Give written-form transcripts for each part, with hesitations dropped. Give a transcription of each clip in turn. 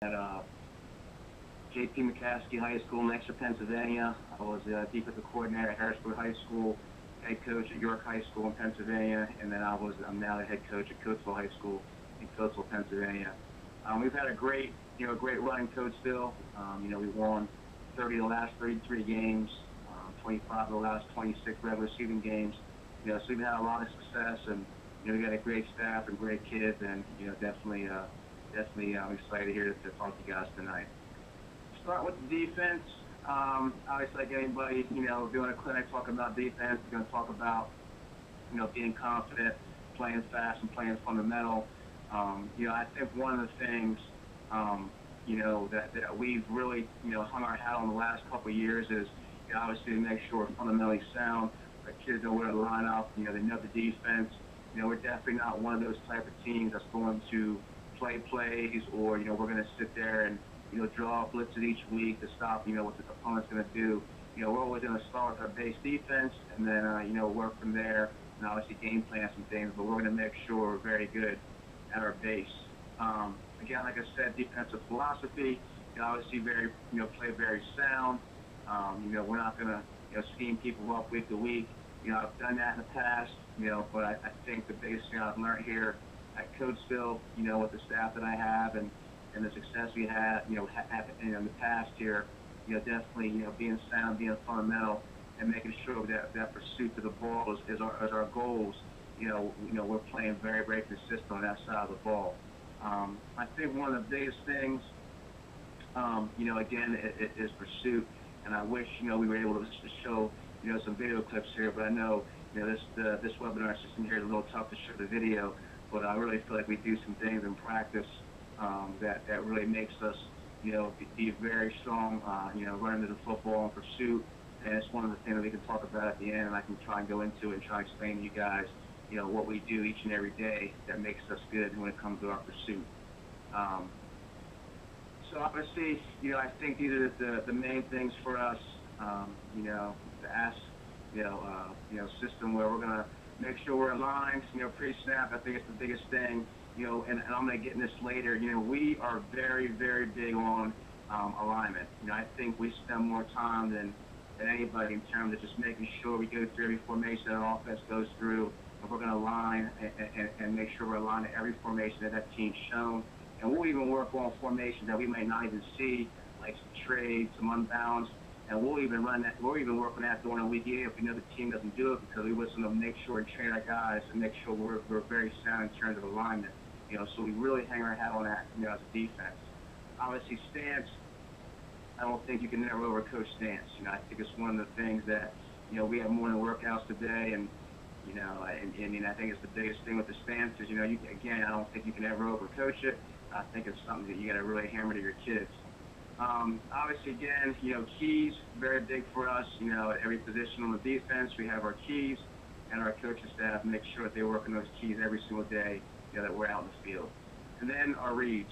at J.P. McCaskey High School in Exeter, Pennsylvania. I was defensive coordinator at Harrisburg High School, head coach at York High School in Pennsylvania, and then I'm now the head coach at Coatesville High School in Coatesville, Pennsylvania. We've had a great run in Coatesville. We won 30 of the last 33 games, 25 of the last 26 regular season games. So we've had a lot of success, and we got a great staff and great kids, and definitely I'm excited here to talk to you guys tonight. Start with the defense. Obviously, like anybody, doing a clinic talking about defense, we're going to talk about, being confident, playing fast, and playing fundamental. I think one of the things, that we've really, hung our hat on the last couple of years is, obviously, to make sure we're fundamentally sound. Our kids know where to line up. They know the defense. We're definitely not one of those type of teams that's going to play plays or, we're going to sit there and, draw blitzes each week to stop, what the opponent's going to do. We're always going to start with our base defense and then, work from there and obviously game plan some things, but we're going to make sure we're very good at our base. Again, like I said, defensive philosophy, obviously play very sound. We're not going to, scheme people up week to week. I've done that in the past, but I think the biggest thing I've learned here at Coatesville, with the staff that I have and the success we had, in the past here, definitely, being sound, being fundamental, and making sure that pursuit to the ball is our goals. We're playing very, very consistent on that side of the ball. I think one of the biggest things, again, is pursuit, and I wish, we were able to show, some video clips here, but I know, this webinar system here is a little tough to show the video, but I really feel like we do some things in practice that really makes us, be very strong, running to the football and pursuit. And it's one of the things that we can talk about at the end, and I can try and go into it and try and explain to you guys, what we do each and every day that makes us good when it comes to our pursuit. So obviously, I think these are the main things for us, the system where we're going to make sure we're aligned, pre-snap. I think it's the biggest thing, and I'm going to get in this later. We are very, very big on alignment. I think we spend more time than anybody in terms of just making sure we go through every formation that our offense goes through, and we're going to align and make sure we're aligned to every formation that team's shown. And we'll even work on formations that we may not even see, like some trades, some unbounds, and we'll even work on that during a week if we know the team doesn't do it, because we want to make sure and train our guys and make sure we're very sound in terms of alignment. So we really hang our hat on that, as a defense. Obviously, stance, I don't think you can never overcoach stance. I think it's one of the things that, we have morning workouts today, and, I think it's the biggest thing with the stance is, again, I don't think you can ever overcoach it. I think it's something that you got to really hammer to your kids. Obviously, again, keys, very big for us. At every position on the defense, we have our keys, and our coaching staff make sure that they work on those keys every single day, that we're out in the field. And then our reads,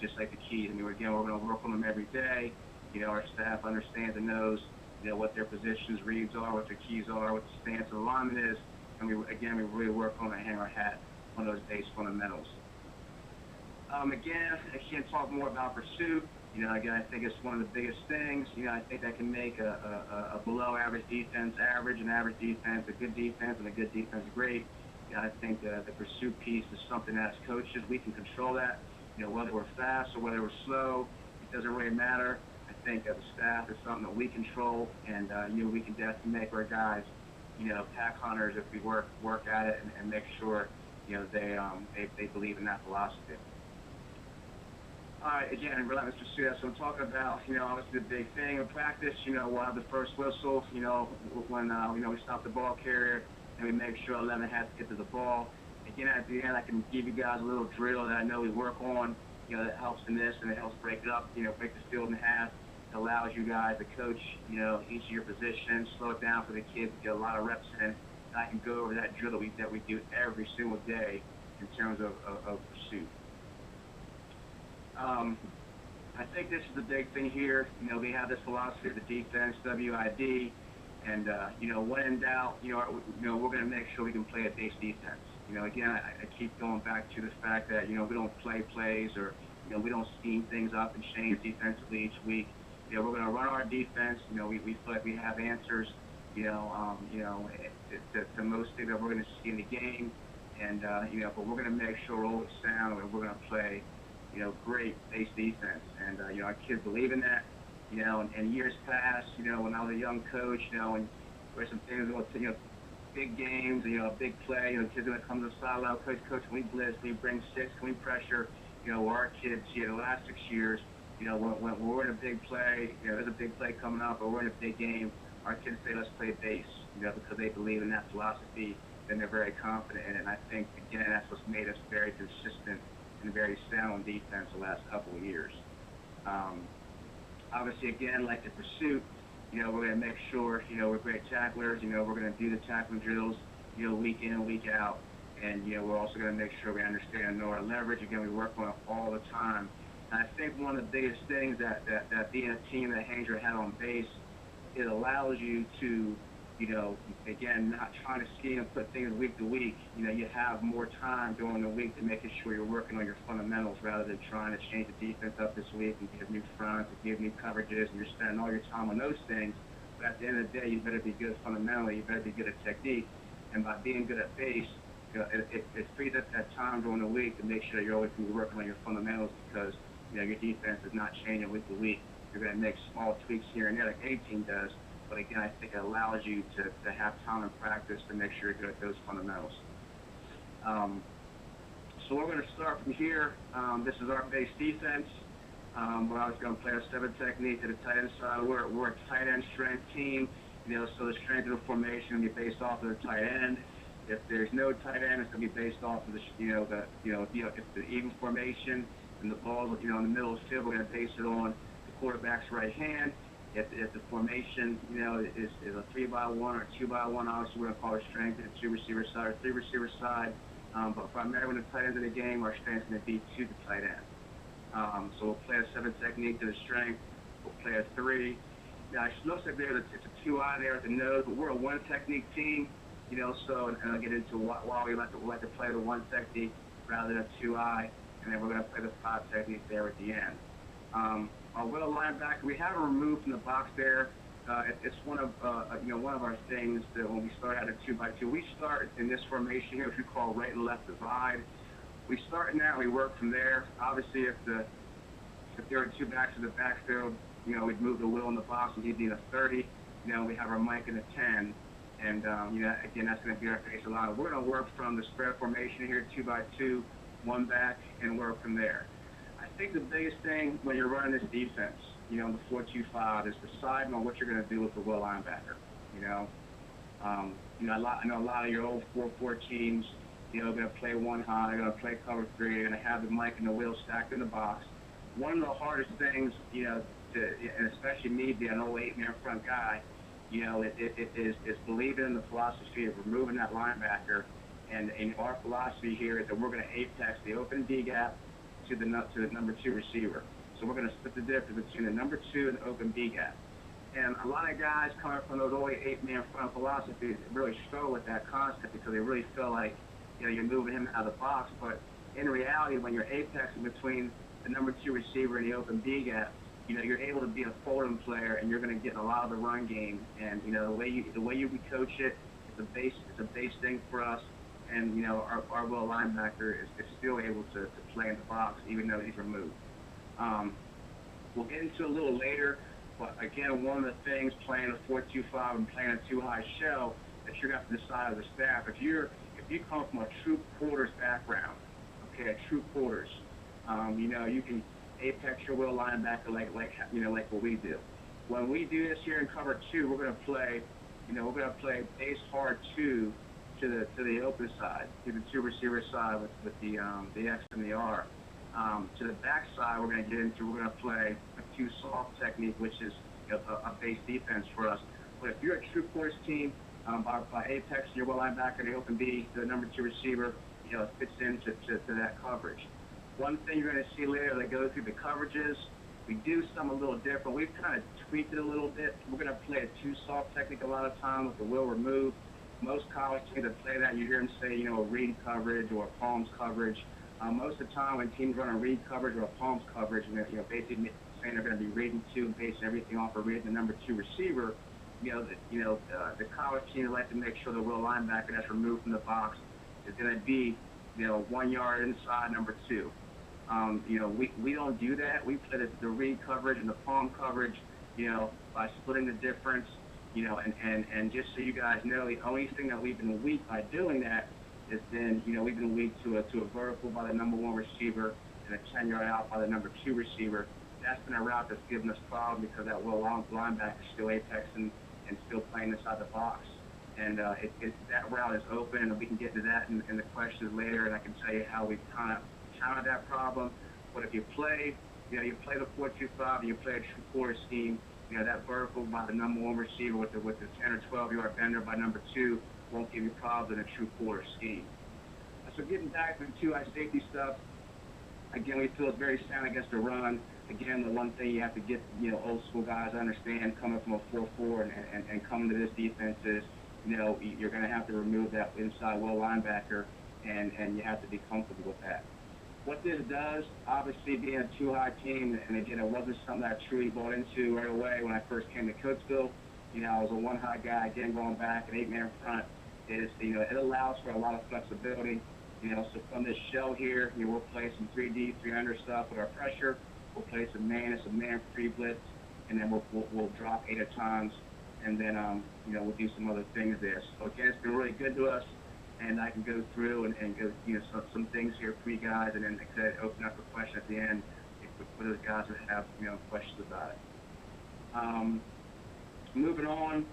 just like the keys. Again, we're going to work on them every day. Our staff understands and knows, what their positions, reads are, what their keys are, what the stance and alignment is, and we really work on and hang our hat on those base fundamentals. Again, I can't talk more about pursuit. Again, I think it's one of the biggest things. I think that can make a below average defense average, an average defense, a good defense, and a good defense great. I think the pursuit piece is something that as coaches, we can control that. Whether we're fast or whether we're slow, it doesn't really matter. I think as a staff, it's something that we control, and we can definitely make our guys, pack hunters if we work at it and make sure, they believe in that philosophy. All right, again, relentless pursuit. That's what I'm talking about. Obviously the big thing in practice, we'll have the first whistle, when, we stop the ball carrier and we make sure 11 has to get to the ball. Again, at the end, I can give you guys a little drill that I know we work on, that helps in this, and it helps break it up, break the field in half. It allows you guys to coach, each of your positions, slow it down for the kids to get a lot of reps in. And I can go over that drill that we do every single day in terms of pursuit. I think this is the big thing here. We have this philosophy of the defense, WID, and when in doubt, we're going to make sure we can play a base defense. Again, I keep going back to the fact that we don't play plays or we don't scheme things up and change defensively each week. We're going to run our defense. We feel like we have answers, to most things that we're going to see in the game. And, but we're going to make sure we're always sound and we're going to play, great base defense. And, our kids believe in that, and years past, when I was a young coach, and there's some things about, big games, a big play, kids are going to come to the sideline, coach, can we blitz, can we bring six, can we pressure, our kids, the last 6 years, when we're in a big play, there's a big play coming up, or we're in a big game, our kids say, let's play base, because they believe in that philosophy, and they're very confident in it. And I think, again, that's what's made us very consistent and very sound defense the last couple of years. Obviously, again, like the pursuit, we're going to make sure, we're great tacklers. We're going to do the tackling drills, week in, week out. And, we're also going to make sure we understand and know our leverage. Again, we work on it all the time. And I think one of the biggest things that being a team that hangs your hat on base, it allows you to, again, not trying to scheme and put things week to week. You have more time during the week to making sure you're working on your fundamentals rather than trying to change the defense up this week and give new fronts and give new coverages, and you're spending all your time on those things. But at the end of the day, you better be good fundamentally. You better be good at technique. And by being good at base, it frees up that time during the week to make sure you're always going to be working on your fundamentals because, your defense is not changing week to week. You're going to make small tweaks here and there like any team does. But again, I think it allows you to have time and practice to make sure you're good at those fundamentals. So we're going to start from here. This is our base defense. We're always going to play our 7 technique to the tight end side. We're a tight end strength team. So the strength of the formation will be based off of the tight end. If there's no tight end, it's going to be based off of if the even formation and the ball, in the middle of the field, we're going to base it on the quarterback's right hand. If the formation, is a 3-by-1 or 2-by-1, obviously we're going to call it strength to the 2-receiver side or 3-receiver side. But primarily when the tight end's in the game, our strength is going to be to the tight end. So we'll play a 7 technique to the strength. We'll play a 3. Now, it looks like it's a 2-eye there at the nose, but we're a 1 technique team, so, and I'll get into why we like to play the 1 technique rather than a 2-eye, and then we're going to play the 5 technique there at the end. Our will linebacker, we have him removed from the box there. It's one of our things that when we start out at 2-by-2, we start in this formation here, which we call right and left divide. We start in that, and we work from there. Obviously, if there are 2 backs in the backfield, we'd move the will in the box, and he'd be in a 30. We have our Mike in a 10. And, again, that's going to be our base line. We're going to work from the spread formation here, 2-by-2, 1 back, and work from there. I think the biggest thing when you're running this defense, the 4-2-5, is deciding on what you're going to do with the will linebacker. I know a lot of your old 4-4 teams, going to play 1 high, they're going to play cover 3, they're going to have the Mike and the will stacked in the box. One of the hardest things, and especially me being an old 8-man front guy, it is believing in the philosophy of removing that linebacker. And our philosophy here is that we're going to apex the open D gap to the number 2 receiver. So we're going to split the difference between the number 2 and the open B gap. And a lot of guys coming from those old 8-man front philosophies really struggle with that concept because they really feel like, you're moving him out of the box. But in reality, when you're apexing between the number 2 receiver and the open B gap, you're able to be a folding player, and you're going to get a lot of the run game. And the way you can coach it, it's a base thing for us. And our will linebacker is still able to play in the box, even though he's removed. We'll get into it a little later, but again, one of the things playing a 4-2-5 and playing a 2-high shell that you're going to have to decide as a staff. If you come from a true quarters background, a true quarters, you can apex your will linebacker like what we do. When we do this here in cover 2, we're going to play base hard 2 to the open side, to the 2 receiver side with the X and the R. To the back side, we're going to play a 2 soft technique, which is a base defense for us. But if you're a true quarters team, by apex your will linebacker, the open B, the number 2 receiver, it fits into that coverage. One thing you're going to see later that goes through the coverages, we do something a little different. We've kind of tweaked it a little bit. We're going to play a 2 soft technique a lot of time with the will removed. Most college teams that play that, you hear them say, a read coverage or a palms coverage. Most of the time when teams run a read coverage or a palms coverage, and basically saying they're going to be reading two and basing everything off of reading the number two receiver, the college teams like to make sure the will linebacker that's removed from the box is going to be, 1 yard inside number two. We don't do that. We play the read coverage and the palm coverage, by splitting the difference, and just so you guys know, the only thing that we've been weak by doing that is then, we've been weak to a vertical by the number one receiver and a 10-yard out by the number two receiver. That's been a route that's given us problems because that will linebacker is still apexing and still playing inside the box. And that route is open, and we can get to that in the questions later, and I can tell you how we kind of counter that problem. But if you play, you play the 4-2-5, and you play a true quarter scheme, that vertical by the number one receiver with the 10 or 12-yard bender by number two won't give you problems in a true quarter scheme. So getting back to the two-high safety stuff, again, we feel it's very sound against the run. Again, the one thing you have to get, old school guys to understand coming from a 4-4 and coming to this defense is, you're going to have to remove that inside will linebacker, and you have to be comfortable with that. What this does, obviously being a two-high team, and again, it wasn't something I truly bought into right away when I first came to Coatesville. I was a one-high guy, again, going back, an 8-man front, it allows for a lot of flexibility. So from this shell here, we'll play some 3D, 300 stuff with our pressure. We'll play some man-free blitz, and then we'll drop 8 at times, and then, we'll do some other things there. So again, it's been really good to us, and I can go through and go, some things here for you guys, and then open up a question at the end for those guys that have, questions about it. Moving on,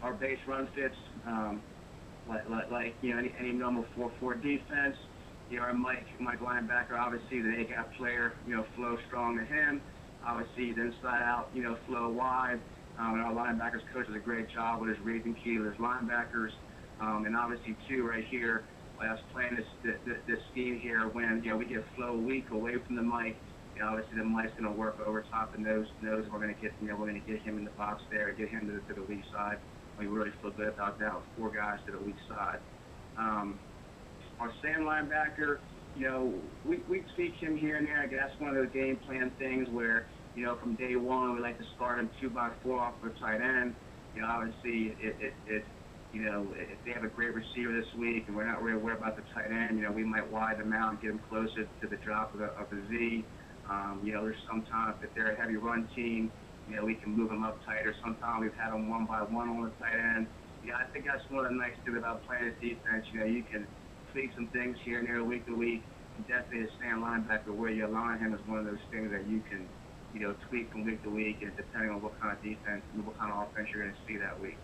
our base run fits, any normal 4-4 defense. Our Mike linebacker, obviously the A-gap player, flow strong to him. Obviously the inside out, flow wide. And our linebackers coach does a great job with his reading key with his linebackers. And obviously too, right here, when I was playing this scheme here, when we get flow weak away from the Mike, obviously the Mike's going to work over top the nose. We're going to get him in the box there, get him to the weak side. We really feel good about that with 4 guys to the weak side. Our Sam linebacker, we tweak him here and there. I guess one of those game plan things where, from day one we like to start him 2x4 off of a tight end. Obviously if they have a great receiver this week and we're not really worried about the tight end, we might widen them out and get them closer to the drop of the Z. There's sometimes if they're a heavy run team, we can move them up tighter. Sometimes we've had them 1x1 on the tight end. I think that's one of the nice things about playing this defense. You can tweak some things here and there week to week. Definitely a stand linebacker where you align him is one of those things that you can, tweak from week to week, and depending on what kind of defense and what kind of offense you're going to see that week.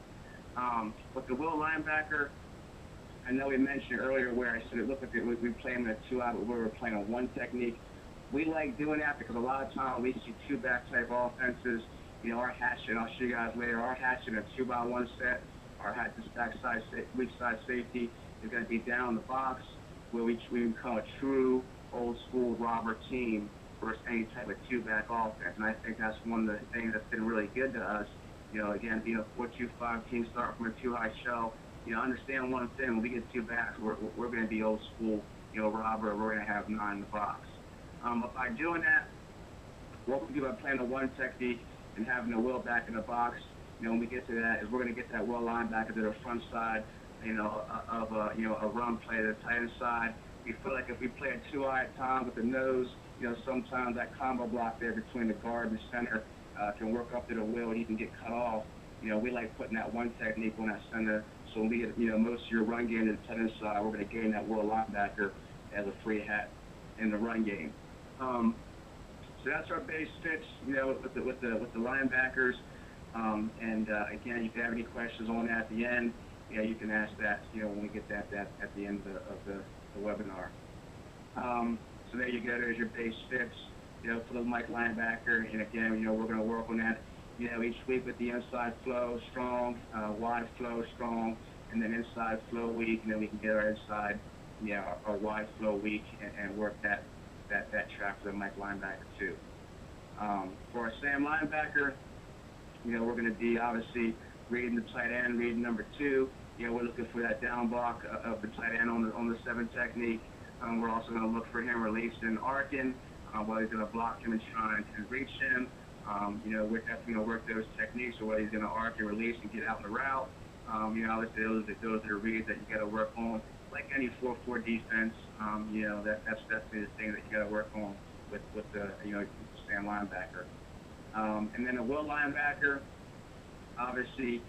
But the will linebacker, I know we mentioned earlier where I said it looked like we play him in a 2-out, but we were playing a 1 technique. We like doing that because a lot of times we see 2-back type offenses. Our hatchet, I'll show you guys later, our hatchet in a 2x1 set, our backside, weak side safety is going to be down in the box, where we call a true old school robber team versus any type of 2-back offense. And I think that's one of the things that's been really good to us. Again, being a 4-2-5 team starting from a 2-high shell, understand one thing, when we get 2 backs, we're going to be old school, robber, we're going to have 9 in the box. But by doing that, what we do by playing a 1 technique and having the will back in the box, when we get to that, is we're going to get that will linebacker to the front side, of a run play to the tight end side. We feel like if we play a 2-eye at times with the nose, sometimes that combo block there between the guard and the center can work up to the will and he can get cut off. We like putting that 1 technique on that center, so when we get, most of your run game to the tight end side, we're going to gain that will linebacker as a free hat in the run game. So that's our base fits, with the linebackers. Again, if you have any questions on that at the end, you can ask that, when we get that at the end of the webinar. So there you go. There's your base fits, for the Mike linebacker. And again, we're going to work on that, each week with the inside flow strong, wide flow strong, and then inside flow weak, and then we can get our inside, our wide flow weak and work that track for the Mike linebacker too. For our Sam linebacker, we're going to be obviously reading the tight end, reading number 2. We're looking for that down block of the tight end on the 7 technique. We're also going to look for him releasing Arkin while he's going to block him and trying to reach him. We're definitely going to work those techniques, or whether he's going to arc and release and get out in the route. Obviously those are the reads that you got to work on. Like any 4-4 defense, that's definitely the thing that you got to work on with the stand linebacker. And then a will linebacker, obviously,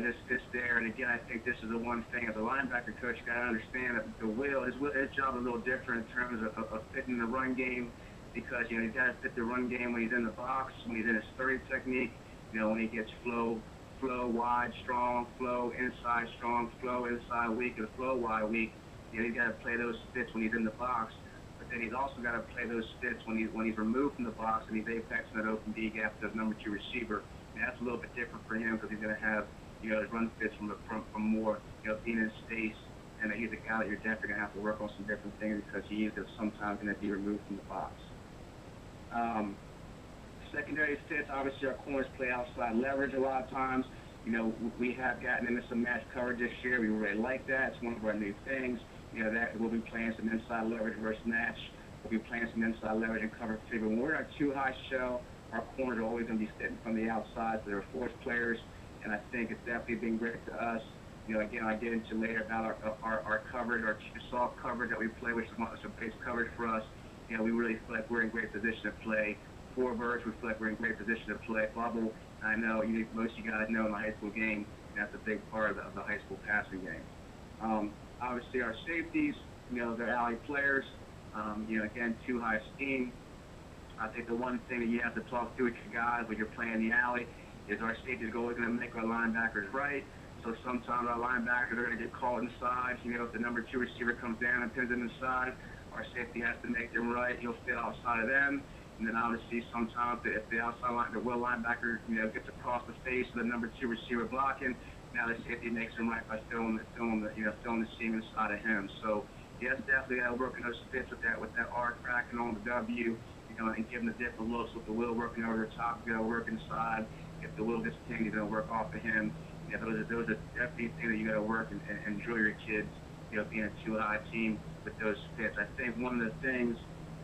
this fits there. And again, I think this is the one thing as a linebacker coach, you got to understand that the will, his job is a little different in terms of fitting the run game, because he's got to fit the run game when he's in the box, when he's in his 30 technique, when he gets flow wide, strong, flow inside, strong, flow inside, weak, and flow wide, weak. He's got to play those fits when he's in the box. But then he's also got to play those fits when he's removed from the box and he's apexing that open B gap to the number 2 receiver. And that's a little bit different for him, because he's going to have his run fits from more being in space, and he's a guy that you're definitely going to have to work on some different things, because he is sometimes going to be removed from the box. Secondary fits, obviously our corners play outside leverage a lot of times. We have gotten into some match coverage this year. We really like that. It's one of our new things. That we'll be playing some inside leverage versus match. We'll be playing some inside leverage and cover 3. But when we're in our 2-high shell, our corners are always going to be sitting from the outside, so they're force players. And I think it's definitely been great to us. Again, I get into later about our coverage, our soft coverage that we play, which is a base coverage for us. We really feel like we're in great position to play. 4 verse, we feel like we're in great position to play. Bubble, I know most of you guys know in the high school game, that's a big part of the high school passing game. Obviously, our safeties, they're alley players. Again, 2-high scheme. I think the one thing that you have to talk to with your guys when you're playing the alley is our safeties are always going to make our linebackers right. So sometimes our linebackers are going to get caught inside. If the number 2 receiver comes down and pins them inside, our safety has to make them right. He'll fit outside of them. And then obviously sometimes if the outside line, the will linebacker, gets across the face of the number 2 receiver blocking, now the safety makes him right by filling the seam inside of him. So yes, definitely got to work in those fits with that arc cracking on the W, and giving the different looks with the will working over the top, you got to work inside. If the will gets pinned, you're going to work off of him. Those are definitely things that you got to work and drill your kids, being a 2-high team with those fits. I think one of the things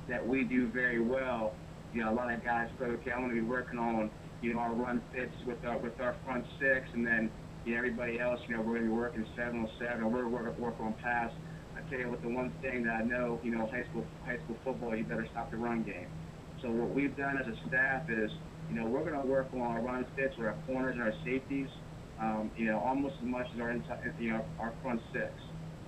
that we do very well, a lot of guys say, okay, I'm going to be working on, our run fits with our front 6, and then, everybody else, we're going to be working 7 on 7, or we're going to work on pass. I tell you what, the one thing that I know, high school football, you better stop the run game. So what we've done as a staff is, we're going to work on our run fits with our corners and our safeties, almost as much as our inside, our front 6.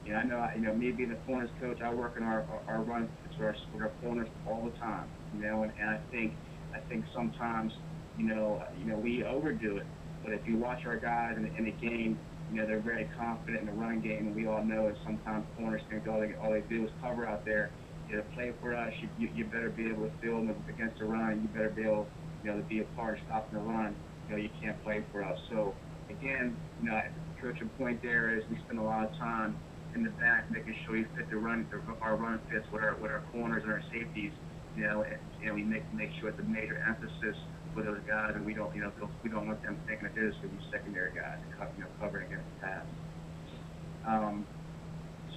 I know, me being the corners coach, I work in our run fits with our corners all the time, and I think sometimes, we overdo it. But if you watch our guys in a game, they're very confident in the run game, and we all know that sometimes corners think all they do is cover out there. To play for us, you better be able to field them against the run. You better be able, to be a part of stopping the run. You can't play for us. So again, coaching point there is we spend a lot of time in the back making sure we fit our run fits with our corners and our safeties. And we make sure it's a major emphasis for those guys, and we don't want them thinking that this is going to be secondary guys, covering against the pass.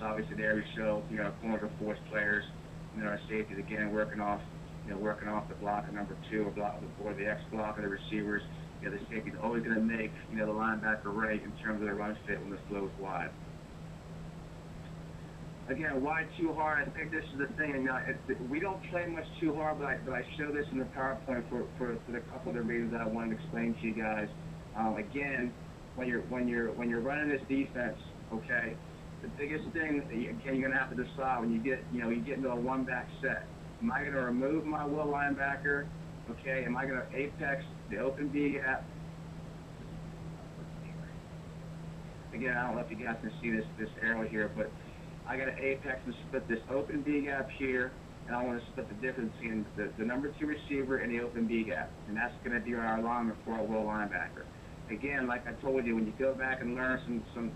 So obviously there we show, our corners are force players, our safeties again working off the block of number 2 or the X block of the receivers. The safety's always going to make, the linebacker right in terms of the run fit when the flow is wide. Again, why too hard? I think this is the thing. We don't play much too hard, but I show this in the PowerPoint for the couple of the reasons that I wanted to explain to you guys. Again, when you're running this defense, okay, the biggest thing you're going to have to decide when you get into a 1-back set. Am I going to remove my will linebacker? Okay, am I going to apex the open B gap? Again, I don't know if you guys can see this arrow here, but I got to apex and split this open B gap here, and I want to split the difference between the number 2 receiver and the open B gap, and that's going to be our alignment for our will linebacker. Again, like I told you, when you go back and learn some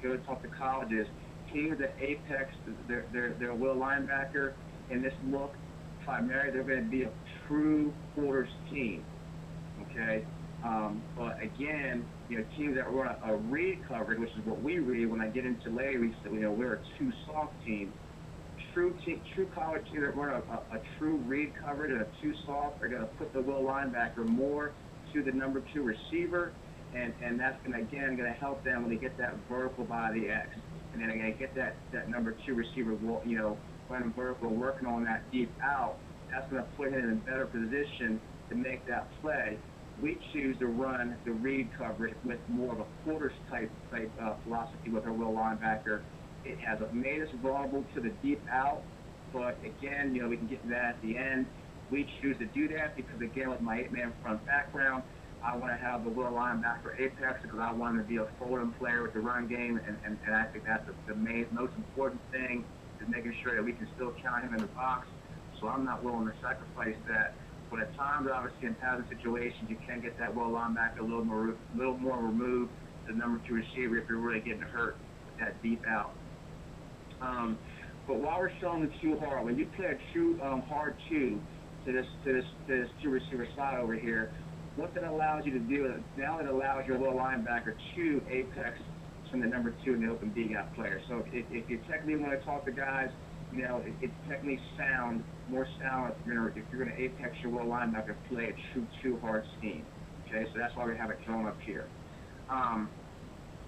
go to talk to colleges, teams that apex their will linebacker in this look, primarily they're going to be a true quarters team, okay? But again, teams that run a read coverage, which is what we read when I get into later, we're a 2 soft team. true college team that run a true read coverage and a two soft are going to put the will linebacker more to the number two receiver, and that's going to help them when they get that vertical by the X, and then they're going to get that number two receiver, running vertical, working on that deep out. That's going to put him in a better position to make that play. We choose to run the read coverage with more of a quarters type philosophy with our will linebacker. It has made us vulnerable to the deep out, but again, we can get to that at the end. We choose to do that because, again, with my 8-man front background, I want to have the will linebacker apex because I want him to be a folding player with the run game, and I think that's the most important thing is making sure that we can still count him in the box. So I'm not willing to sacrifice that. But at times, obviously, in passing situations, you can get that will linebacker a little more removed to the number two receiver if you're really getting hurt with that deep out. But while we're showing the two hard, when you play a true hard two to this two receiver slot over here, what that allows you to do is now it allows your will linebacker to apex from the number two in the open B gap player. So if you technically want to talk to guys, it's technically more sound if you're going to apex your will linebacker, play a true two hard scheme. Okay, so that's why we have it shown up here.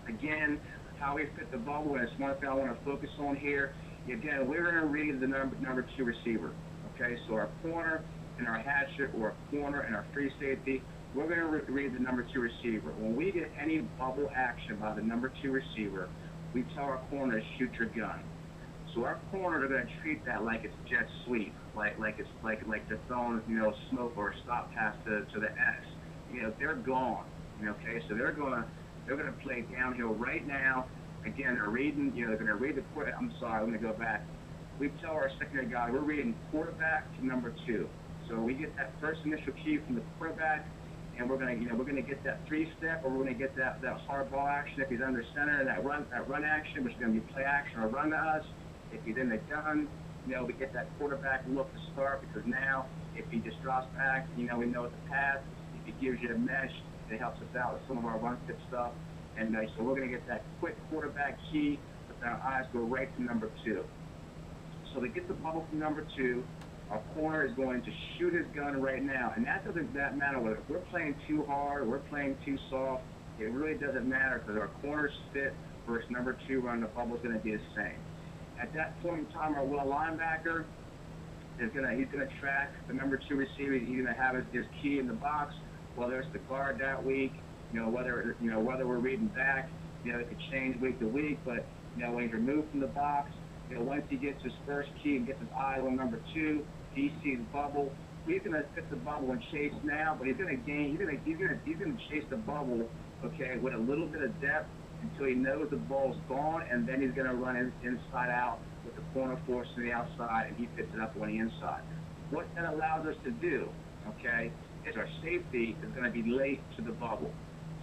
Again, how we fit the bubble, and it's one thing I want to focus on here. Again, we're going to read the number two receiver. Okay, so our corner and our hatchet, or a corner and our free safety, we're going to read the number two receiver. When we get any bubble action by the number two receiver, we tell our corner to shoot your gun. So our corners are going to treat that like it's jet sweep, like they're throwing smoke or a stop pass to the X. They're gone. Okay, so they're going to play downhill right now. Again, they're reading. They're going to read the quarterback. I'm sorry, let me go back. We tell our secondary guy we're reading quarterback to number two. So we get that first initial key from the quarterback, and we're going to get that three-step, or we're going to get that hard ball action if he's under center, that run action, which is going to be play action or run to us. If he's in the gun, we get that quarterback look to start, because now if he just drops back, we know it's a pass. If he gives you a mesh, it helps us out with some of our run fit stuff. And so we're going to get that quick quarterback key, but our eyes go right to number two. So to get the bubble from number two, our corner is going to shoot his gun right now. And that doesn't matter whether we're playing too hard or we're playing too soft. It really doesn't matter, because our corner's fit versus number two running the bubble is going to be the same. At that point in time, our will linebacker he's going to track the number two receiver. He's going to have his key in the box, whether it's the guard that week, whether we're reading back, it could change week to week, but when he's removed from the box, once he gets his first key and gets his eye on number two, he sees bubble. He's going to fit the bubble and chase now, but he's going to chase the bubble, okay, with a little bit of depth until he knows the ball's gone, and then he's going to run inside out with the corner force to the outside, and he fits it up on the inside. What that allows us to do, okay, is our safety is going to be late to the bubble.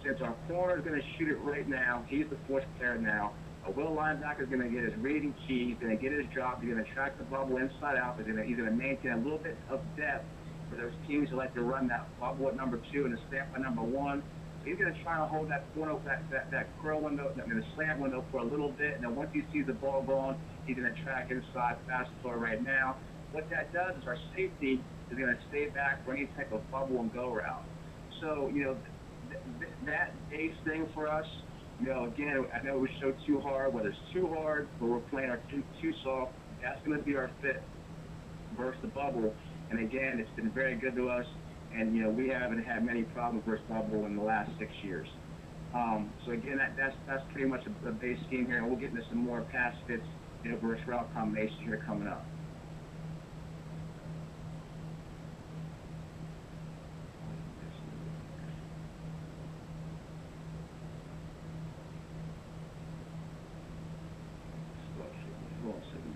Since our corner is going to shoot it right now, he's the fourth player now. A will linebacker is going to get his reading key, he's going to get his drop, he's going to track the bubble inside out, he's going to maintain a little bit of depth for those teams who like to run that bubble at number two and the stamp at number one. So he's going to try to hold that corner, that curl window, the slant window for a little bit, and then once he sees the ball going, he's going to track inside fast floor right now. What that does is our safety is going to stay back for any type of bubble and go route. So, that base thing for us, again, I know we show too hard, whether it's too hard or we're playing our too soft, that's going to be our fit versus the bubble. And again, it's been very good to us, and we haven't had many problems versus bubble in the last 6 years. So again, that's pretty much a base scheme here, and we'll get into some more pass fits, versus route combinations here coming up.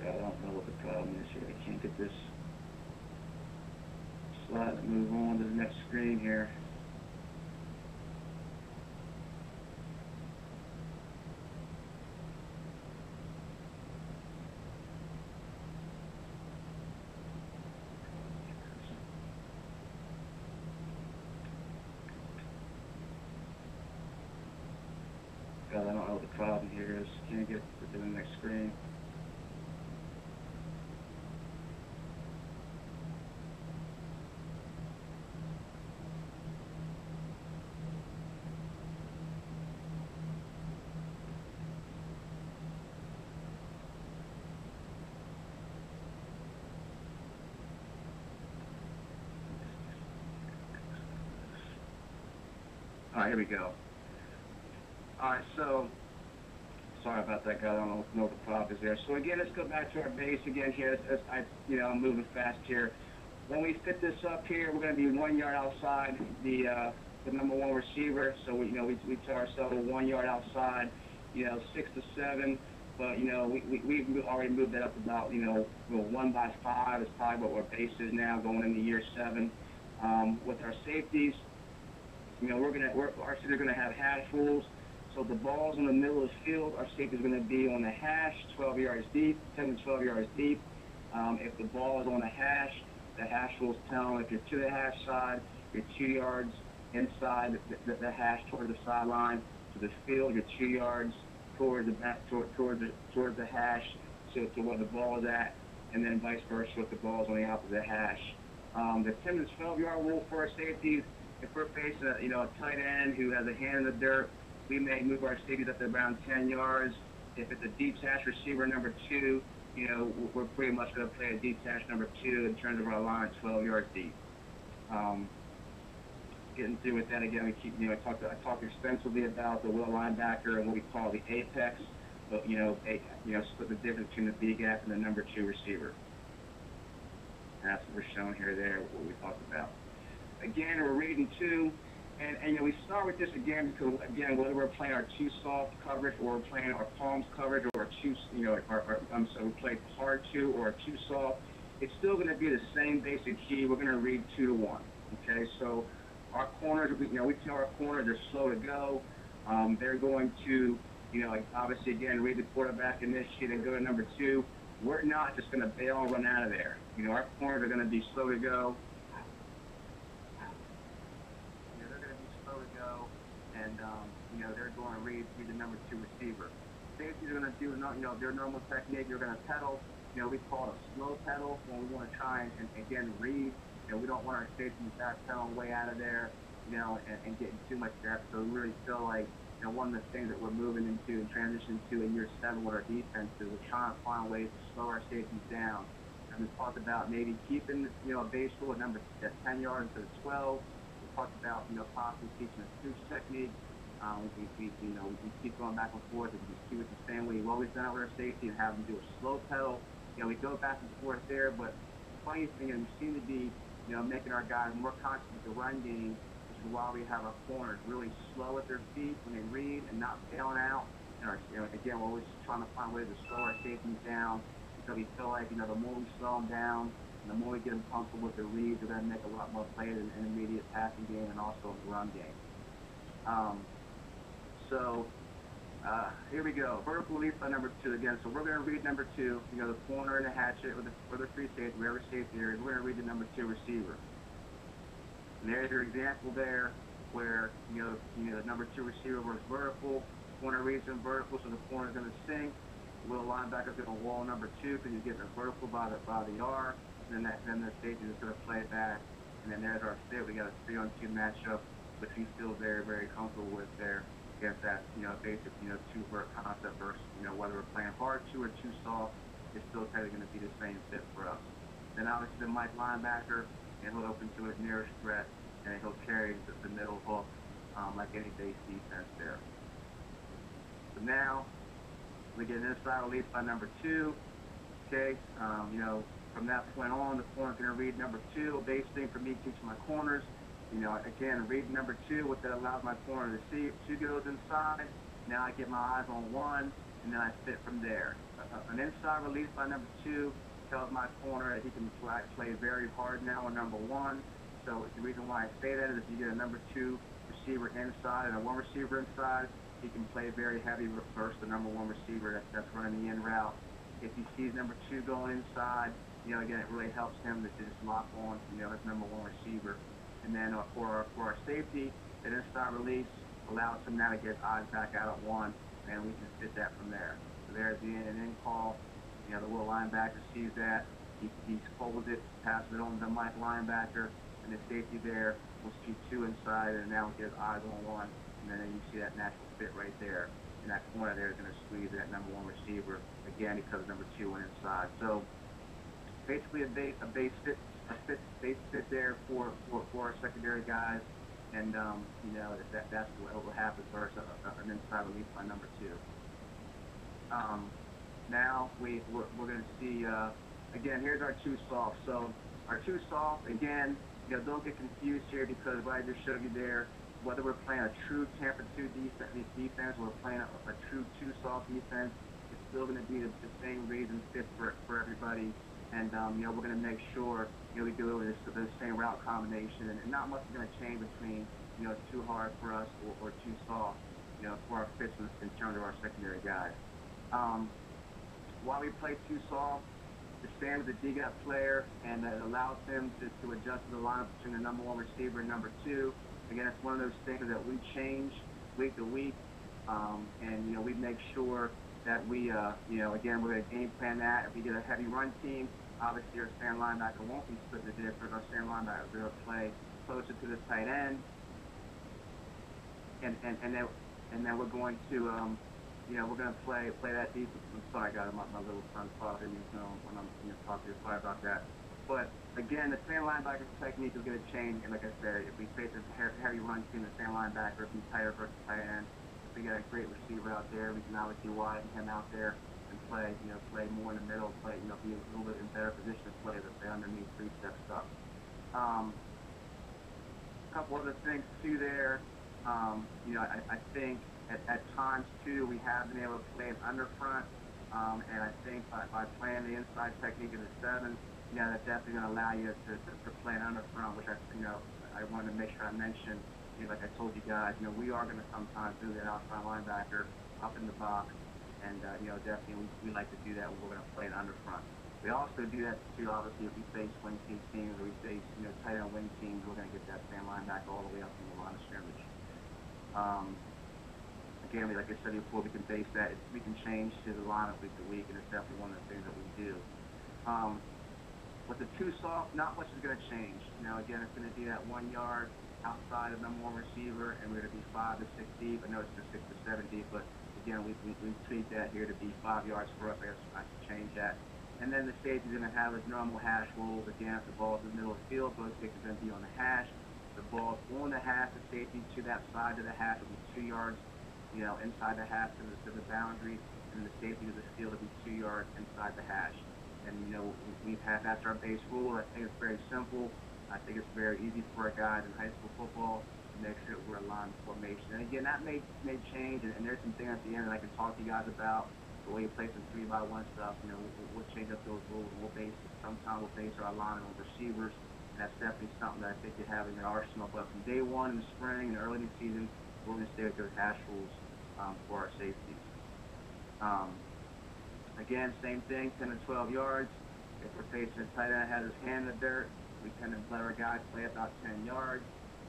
I don't know what the problem is here. I can't get this slide to move on to the next screen here. God, I don't know what the problem here is. Can't get to the next screen. All right, here we go. All right, so sorry about that, guy. I don't know what the problem is there. So again, let's go back to our base again here. I'm moving fast here. When we fit this up here, we're going to be 1 yard outside the number one receiver. So we tell ourselves 1 yard outside, 6 to 7. But we've already moved that up about 1 by 5 is probably what our base is now going into year 7. With our safeties, our safeties are gonna have hash rules. So the ball's in the middle of the field. Our safety is going to be on the hash, 12 yards deep, 10 to 12 yards deep. If the ball is on the hash rules tell them if you're to the hash side, you're 2 yards inside the hash toward the sideline. To the field, you're 2 yards toward the back, toward the hash, so to where the ball is at, and then vice versa if the ball is on the opposite hash. The 10 to 12 yard rule for our safeties. If we're facing a tight end who has a hand in the dirt, we may move our safeties up to around 10 yards. If it's a deep hash receiver number 2, we're pretty much going to play a deep hash number 2 in terms of our line 12 yards deep. Getting through with that again, we keep I talked extensively about the will linebacker and what we call the apex, but split the difference between the B gap and the number 2 receiver. And that's what we're showing here. There, what we talked about. Again, we're reading 2. And we start with this again because whether we're playing our 2 soft coverage or we're playing our palms coverage or we play hard 2 or a 2 soft, it's still going to be the same basic key. We're going to read 2 to 1. Okay, so our corners, we tell our corners they're slow to go. They're going to, obviously again read the quarterback initiate and go to number 2. We're not just going to bail and run out of there. Our corners are going to be slow to go. And they're going to read the number 2 receiver. Safeties are going to do their normal technique. They're going to pedal. We call it a slow pedal when we want to try and again read. We don't want our safeties back pedaling way out of there, and getting too much depth. So we really feel like one of the things that we're moving into and transitioning to in year 7 with our defense is we're trying to find ways to slow our safeties down. And we talked about maybe keeping a base rule at 10 yards to 12. Talked about possibly teaching a scooch technique. We keep going back and forth. We just keep it the same way we've always done it with our safety and have them do a slow pedal. We go back and forth there, but the funny thing is we seem to be making our guys more conscious of the run game, which is why we have our corners really slow at their feet when they read and not bailing out. And again, we're always trying to find ways to slow our safeties down because we feel like the more we slow them down, and the more we get them comfortable with the reads, they're going to make a lot more plays in an immediate passing game and also in the run game. Here we go. Vertical release by number 2 again. So we're going to read number 2. The corner and the hatchet or the free safety, wherever safety area. We're going to read the number 2 receiver. And there's your example there, where the number 2 receiver works vertical. Corner reads in vertical, so the corner is going to sink. The little linebacker is going to wall number 2 because he's getting a vertical by the R. Then the safety is going to play it back, and then there's our fit. We got a 3-on-2 matchup, which we feel very, very comfortable with there against that basic 2-vert concept versus whether we're playing hard 2 or 2 soft, it's still kind of going to be the same fit for us. Then obviously the Mike linebacker, and he'll open to his nearest threat, and he'll carry the middle hook like any base defense there. So now we get an inside release by number 2. Okay, from that point on, the corner's going to read number 2. A base thing for me teaching my corners. Again, read number 2, what that allows my corner to see. 2 goes inside. Now I get my eyes on 1, and then I fit from there. An inside release by number 2 tells my corner that he can play very hard now on number 1. So the reason why I say that is if you get a number 2 receiver inside and a 1 receiver inside, he can play very heavy versus the number 1 receiver that's running the in route. If he sees number 2 going inside, again, it really helps him to just lock on, his number 1 receiver. And then for our safety, that inside release allows him now to get his eyes back out at 1, and we can fit that from there. So there's the in and in call. The little linebacker sees that. He folds it, passes it on to the Mike linebacker, and the safety there will see 2 inside, and now get his eyes on 1, and then you see that natural fit right there. And that corner there is going to squeeze that number 1 receiver, again, because number 2 went inside. So basically a base fit there for our secondary guys. and that's what will happen versus an inside release by number two. Um, Now we're going to see, again, here's our two soft. So our two soft, again, don't get confused here because what I just showed you there, whether we're playing a true Tampa 2 defense or we're playing a true two soft defense, it's still going to be the same reason fit for everybody. And, we're going to make sure, we do it with the same route combination. And not much is going to change between, too hard for us or too soft, for our fits in terms of our secondary guys. While we play too soft, the Sam is a D-gap player, and that allows him to adjust the lineup between the number one receiver and number two. Again, it's one of those things that we change week to week, and we make sure that we, again, we're going to game plan that. If we get a heavy run team, obviously our stand linebacker won't be split the difference. Our stand linebacker is going to play closer to the tight end, and then we're going to. We're going to play that defense. I'm sorry, I got my little son talking to me when I'm talking to you. Sorry about that. But again, the stand linebacker technique is going to change. And like I said, if we face a heavy run team, the stand linebacker will be tighter versus tight end. If we got a great receiver out there, we can obviously widen him out there and play more in the middle, be a little bit in better position to play the underneath three-step stuff. A couple other things too there. I think at times too we have been able to play an under front, and I think by playing the inside technique in the seven, that's definitely going to allow you to play an under front, which I wanted to make sure I mentioned. Like I told you guys, we are going to sometimes do that outside linebacker up in the box, and definitely we like to do that when we're going to play an under front. We also do that too, obviously, if we face wing teams or we face tight end wing teams, we're going to get that stand linebacker all the way up from the line of scrimmage. Again, like I said before, we can base that. We can change to the lineup week to week, and it's definitely one of the things that we do. With the two soft, not much is going to change. Again, it's going to be that 1 yard outside of number one receiver, and we're going to be 5 to 6 deep. I know it's just 6 to 7 deep, but again, we treat that here to be 5 yards for us. I guess I should change that. And then the safety is going to have his normal hash rules. Again, if the ball's in the middle of the field, those kicks are going to be on the hash. The ball on the hash, the safety to that side of the hash will be 2 yards. Inside the hash to the boundary, and the safety to the field will be 2 yards inside the hash. And that's our base rule. I think it's very simple. I think it's very easy for our guys in high school football to make sure that we're aligned with formation. And again, that may change, and there's some things at the end that I can talk to you guys about. The way you play some 3-by-1 stuff, we'll change up those rules, and sometimes we'll base our alignment on receivers. And that's definitely something that I think you have in your arsenal. But from day one in the spring and early in the season, we're going to stay with those hash rules for our safeties. Again, same thing, 10 to 12 yards. If we're facing a tight end that has his hand in the dirt, we tend to let our guys play about 10 yards.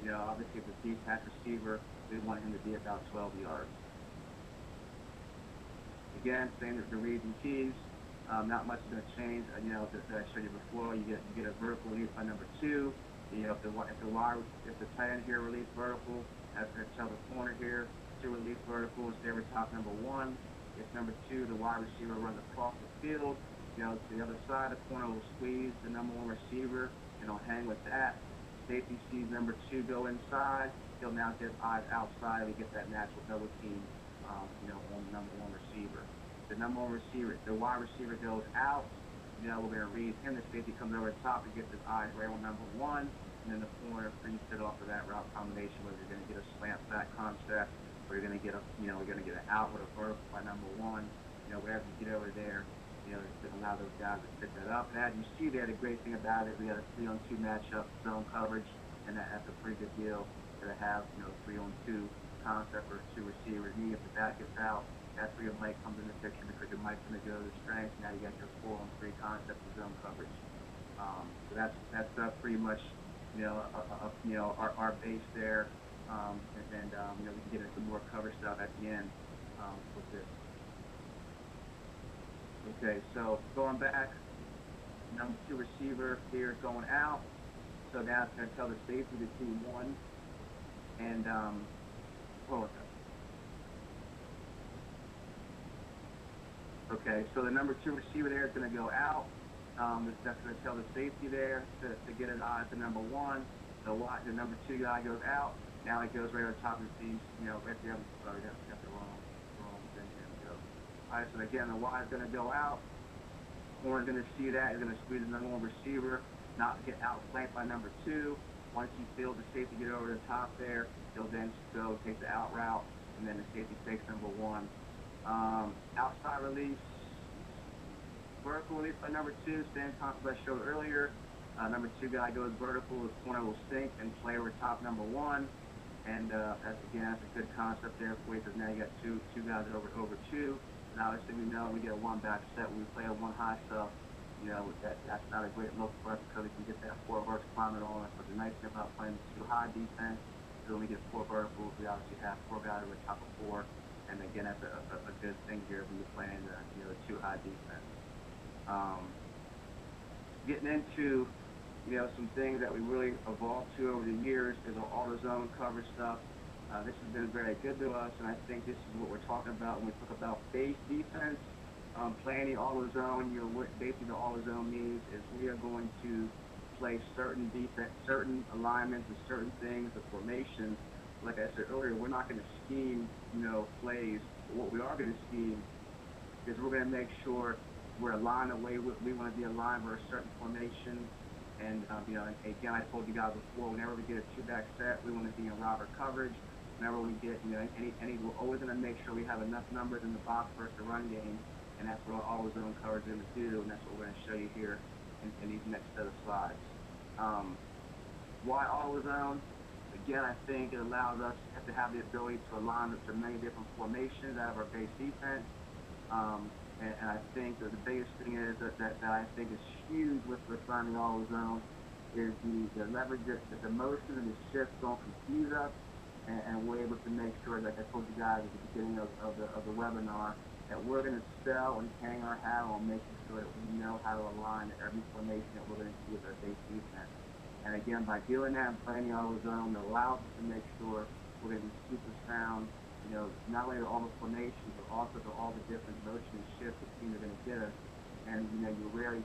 Obviously, if it's a deep pass receiver, we want him to be about 12 yards. Again, same as the reads and keys. Not much is going to change. That I showed you before. You get a vertical release by number two. If the tight end here release vertical, that's going to tell the corner here to release vertical. Stay over top number one. If number two, the wide receiver runs across the field, to the other side, the corner will squeeze the number one receiver and he'll hang with that. Safety sees number two go inside. He'll now get eyes outside. We get that natural double team, on the number one receiver. The number one receiver, the wide receiver goes out. We're going to read him. The safety comes over the top and gets his eyes right on number one. And then the corner free fit off of that route combination, whether you're going to get a slant back concept or you're going to get we're going to get an out with a vertical by number one. Wherever you get over there, to allow those guys to fit that up. And as you see there, the great thing about it, we got a 3-on-2 matchup, zone coverage, and that's a pretty good deal to have, 3-on-2 concept for two receivers. Even if the back gets out, that's where your mic comes in the picture because your mic's going to go to the strength. Now you got your 4-on-3 concept of zone coverage. So that's pretty much, our base there. We can get into more cover stuff at the end with this. Okay, so going back, number two receiver here is going out. So now it's going to tell the safety to see one. And, okay, so the number two receiver there is going to go out. That's going to tell the safety there to get an eye to number one. The number two guy goes out. Now it goes right over the top of the piece, right the other, sorry, got the wrong thing here. Go. All right, so again, the Y is going to go out. Corner's going to see that. He's going to squeeze the number one receiver, not get outflanked by number two. Once he feels the safety get over the top there, he'll then go take the out route, and then the safety takes number one. Outside release, vertical release by number two, same concept I showed earlier. Number two guy goes vertical, the corner will sink and play over top number one. And that's a good concept there for you, because now you got two guys over two. And obviously we know we get a one back set when we play a one high stuff. That's not a great look for us, because we can get that four verts climbing on us. But the nice thing about playing two high defense is when we get four verticals, we obviously have four guys over the top of four. And again, that's a good thing here when you're playing the two high defense. Getting into some things that we really evolved to over the years is all the zone cover stuff. This has been very good to us, and I think this is what we're talking about when we talk about base defense. Playing the all zone, what basically the all zone means is we are going to play certain defense, certain alignments, and certain things, the formations. Like I said earlier, we're not going to scheme, plays. But what we are going to scheme is we're going to make sure we're aligned the way we want to be aligned for a certain formation. And again, I told you guys before, whenever we get a two-back set, we want to be in robber coverage. Whenever we get we're always going to make sure we have enough numbers in the box for us to run game. And that's what all zone coverage is going to do, and that's what we're going to show you here in these next set of slides. Why all zone? Again, I think it allows us to have the ability to align to many different formations out of our base defense. And I think that the biggest thing is that I think is huge with running all zone is the leverage that the motion and the shift don't confuse us, and we're able to make sure, like I told you guys at the beginning of the webinar, that we're going to sell and hang our hat on making sure that we know how to align to every formation that we're going to see with our base defense. And again, by doing that and playing the all zone, it allows us to make sure we're going to be super sound, not only to all the formations, but also to all the different motion and shifts the team are going to get us. And, you rarely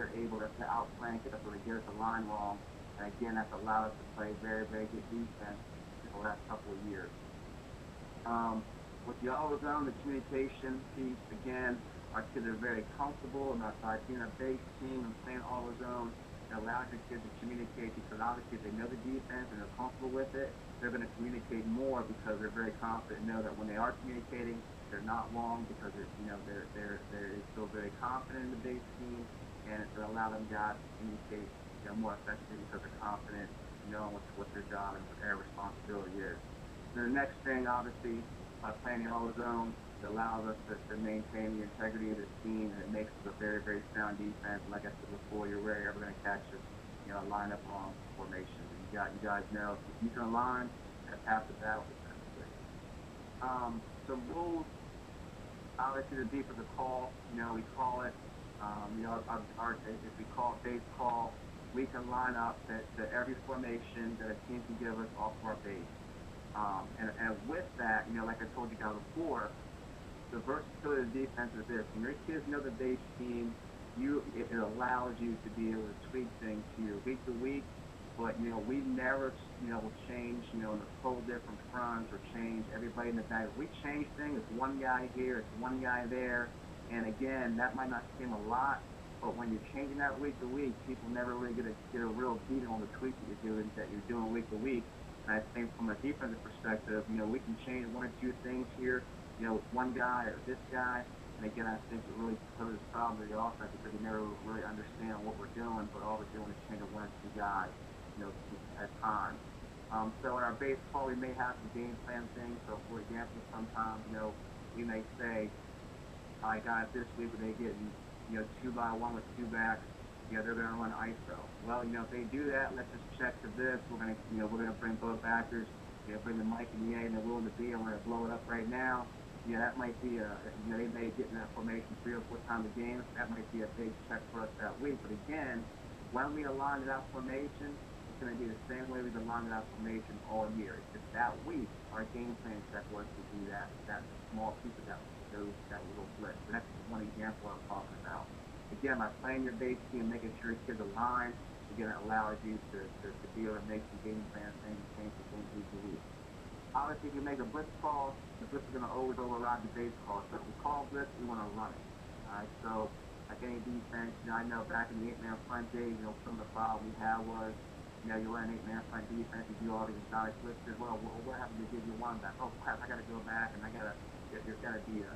are able to outflank it or to get us a line wrong. And again, that's allowed us to play very, very good defense in the last couple of years. With the all zone, the communication piece, again, our kids are very comfortable about being a base team and playing all zone. It allows your kids to communicate, because obviously if they know the defense and they're comfortable with it, they're going to communicate more, because they're very confident and know that when they are communicating, they're not wrong, because they're still very confident in the base team, and it's going to allow them guys to communicate more effectively because they're confident, knowing what their job and what their responsibility is. And the next thing, obviously, by playing the all zone, it allows us to maintain the integrity of the team, and it makes us a very, very sound defense. And like I said before, you're rarely ever going to catch us, line up wrong formations. You guys know if you can align, that's half the battle defensively. Some rules, obviously the deeper the call, we call it, if we call it base call, we can line up to every formation that a team can give us off of our base. And with that, like I told you guys before, the versatility of the defense is this. When your kids know the base team, it allows you to be able to tweak things here week to week. But, we never, will change, the full different fronts or change everybody in the back. If we change things, it's one guy here, it's one guy there. And again, that might not seem a lot, but when you're changing that week to week, people never really get a real beat on the tweak that you're doing week to week. And I think from a defensive perspective, we can change one or two things here, with one guy or this guy. And again, I think it really poses problems with the offense, because we never really understand what we're doing, but all we're doing is changing one or two guys, at times. So in our base call, we may have some game plan things. So for example, sometimes, we may say, all right, guys, this week when they get, 2-by-1 with two backs, they're going to run ISO. Well, if they do that, let's just check to this. We're going to bring both backers, bring the Mike and the A and the Will and the B, and we're going to blow it up right now. That might be they may get in that formation 3 or 4 times a game. That might be a big check for us that week. But again, when we align to that formation, it's going to be the same way we've aligned to that formation all year. It's just that week, our game plan check was to do that small piece of that little blitz. So that's one example I'm talking about. Again, by playing your base team, making sure your kids align, again, it allows you to be able to make some game plan things, change some things week to week. Obviously, if you make a blitz call, the blitz is going to always override the base call. So if we call blitz, we want to run it. All right, so like any defense, I know back in the 8-man front days, some of the file we had was, you run an 8-man front defense, you do all these exotic blitzes. Well, what happens to give you one back? Oh crap, I got to go back and there's got to be a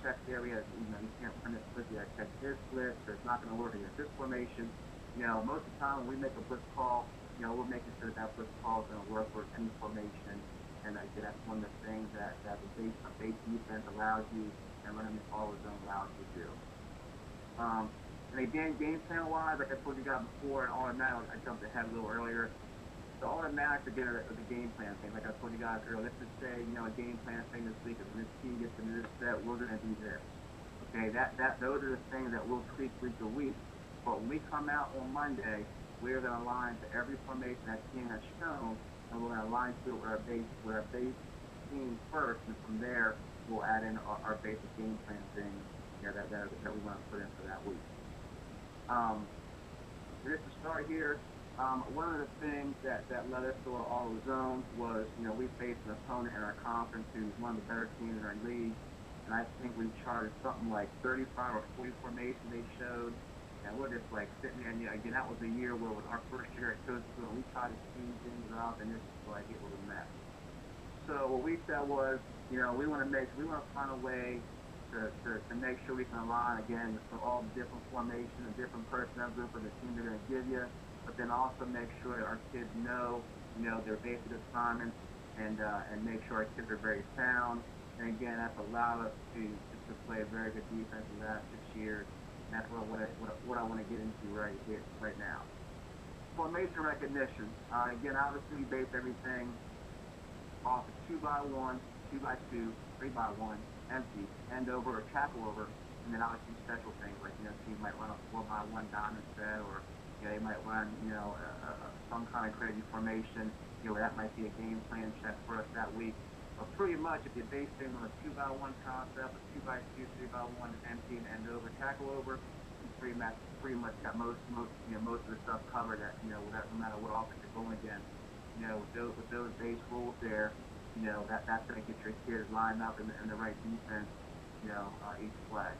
check area. You can't run this blitz. You got to check this blitz, or it's not going to work against this formation. Most of the time when we make a blitz call, we're making sure that blitz call is going to work for any formation. And again, that's one of the things that a base defense allows you, and running the call zone allows you to do. And again, game plan wise, like I told you guys before, and automatic, I jumped ahead a little earlier. The automatics again are the game plan thing. Like I told you guys earlier, let's just say, a game plan thing this week is when this team gets into this set, we're going to do this. Okay, those are the things that we'll tweak week to week. But when we come out on Monday, we're going to align to every formation that team has shown, and we're going to align to it with our base team first, and from there we'll add in our basic game plan things that we want to put in for that week. Just to start here, one of the things that led us to our auto zone was, we faced an opponent in our conference who's one of the better teams in our league, and I think we charted something like 35 or 40 formation they showed. And we're just like sitting there, and again, that was a year where with our first year at Coach School, we tried to speed things up, and it was a mess. So what we said was, we want to find a way to make sure we can align again for all the different formations and different personnel group of the team they're going to give you, but then also make sure that our kids know, their basic assignments, and make sure our kids are very sound. And again, that's allowed us to play a very good defense the last 6 years. And that's what I want to get into right now. Formation recognition. Again, obviously we base everything off of 2x1, 2x2, 3x1, empty, end over or tackle over, and then obviously special things like, teams might run a 4x1 diamond set, or they might run, some kind of crazy formation, that might be a game plan check for us that week. But pretty much, if you base things on a 2x1 concept, a 2x2, 3x1, empty, and end over, tackle over, you pretty much got most of the stuff covered. No matter what offense you're going against, with those base rules there, that's going to get your kids lined up in the right defense, each play.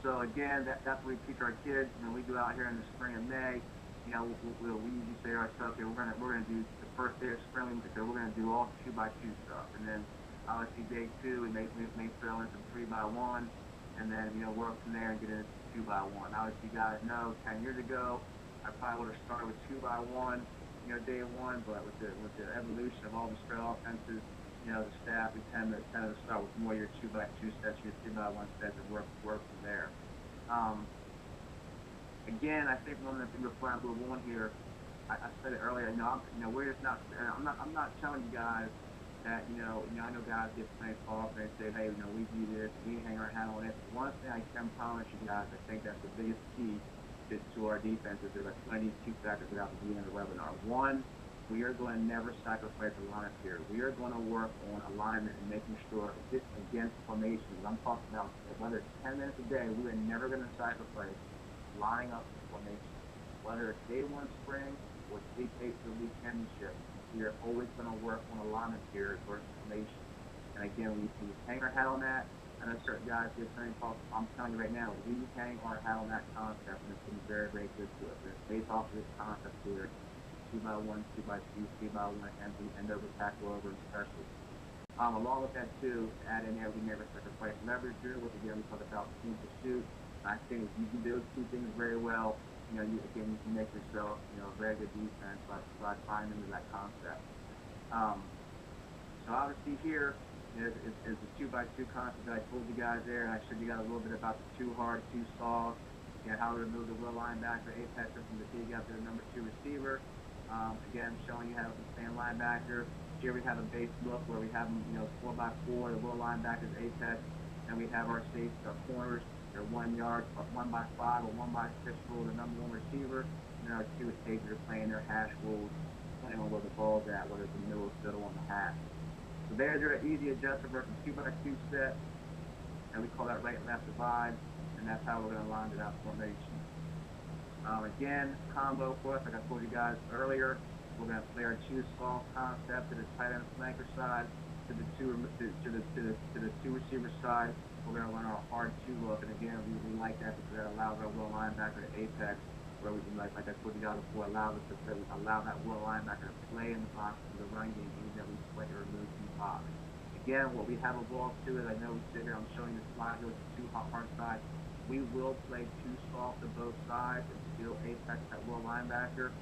So again, that's what we teach our kids. We go out here in the spring and May. We usually say to ourselves, okay, we're gonna do the first day of spring. We're gonna do all 2x2 stuff, and then obviously day 2 we may throw in some 3x1, and then work from there and get into 2x1. Obviously, you guys know 10 years ago I probably would have started with 2x1, day 1, but with the evolution of all the spread offenses, the staff, we tend to start with more your 2x2 sets, your 3x1 sets, and work from there. Again, I think one of the things before I move on here, I said it earlier. We're just not. I'm not telling you guys that I know guys get playing off and they say, hey, we do this, we hang our hat on it. One thing I can promise you guys, I think that's the biggest key to our defense is there's 22 factors without the beginning of the webinar. One, we are going to never sacrifice alignment here. We are going to work on alignment and making sure against formations. I'm talking about whether it's 10 minutes a day, we are never going to sacrifice lining up formation. Whether it's day 1 spring or day 8 for the league championship, we are always going to work on alignment here versus formation. And again, we hang our hat on that. I know certain guys get training calls. I'm telling you right now, we hang our hat on that concept, and it's been very, very good to us. It's based off of this concept here: 2x1, 2x2, 3x1, empty, end over, tackle over, and special. Along with that too, add in there, we never sacrifice leverage here, which again we talk about team pursuit. I think if you do those two things very well, you can make yourself, a very good defense by tying into that concept. So obviously here is the 2x2 concept that I told you guys there, and I showed you guys a little bit about the 2 hard, 2 soft, how to remove the will linebacker, apex from the big out to the number 2 receiver. Again, showing you how to stand linebacker. Here we have a base look where we have them, 4x4, the will linebackers, apex, and we have our safety, our corners. They're 1 yard, 1x5 or 1x6 rule, the number 1 receiver, and our 2 safeties are playing their hash rules, depending on where the ball's at, whether it's in the middle, fiddle, on the hash. So there's your easy adjuster versus 2x2 set, and we call that right and left divide, and that's how we're going to line it out formation. Again, combo for us, like I told you guys earlier, we're going to play our two small concept to the tight end flanker side, to the two receiver side. We're going to run our hard two look, and again, we like that because that allows our will linebacker to apex, where we can, like I told you guys before, allow that will linebacker to play in the box for the run game, even though we play to remove the box. Again, what we have evolved to is, I know we sit here, I'm showing the slide here with the two hard side. We will play two soft to both sides and still apex that will linebacker.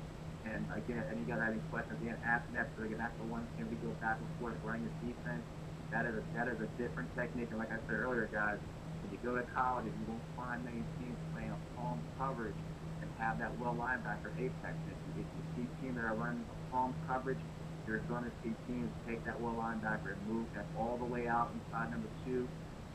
And again, and you guys have any questions, again, ask that. So again, that's the one thing we go back and forth running this defense. That is a different technique. And like I said earlier, guys, when you go to college, you won't find many teams playing a palm coverage and have that will linebacker apex. If you see teams that are running a palm coverage, you're going to see teams take that will linebacker and move that all the way out inside number two.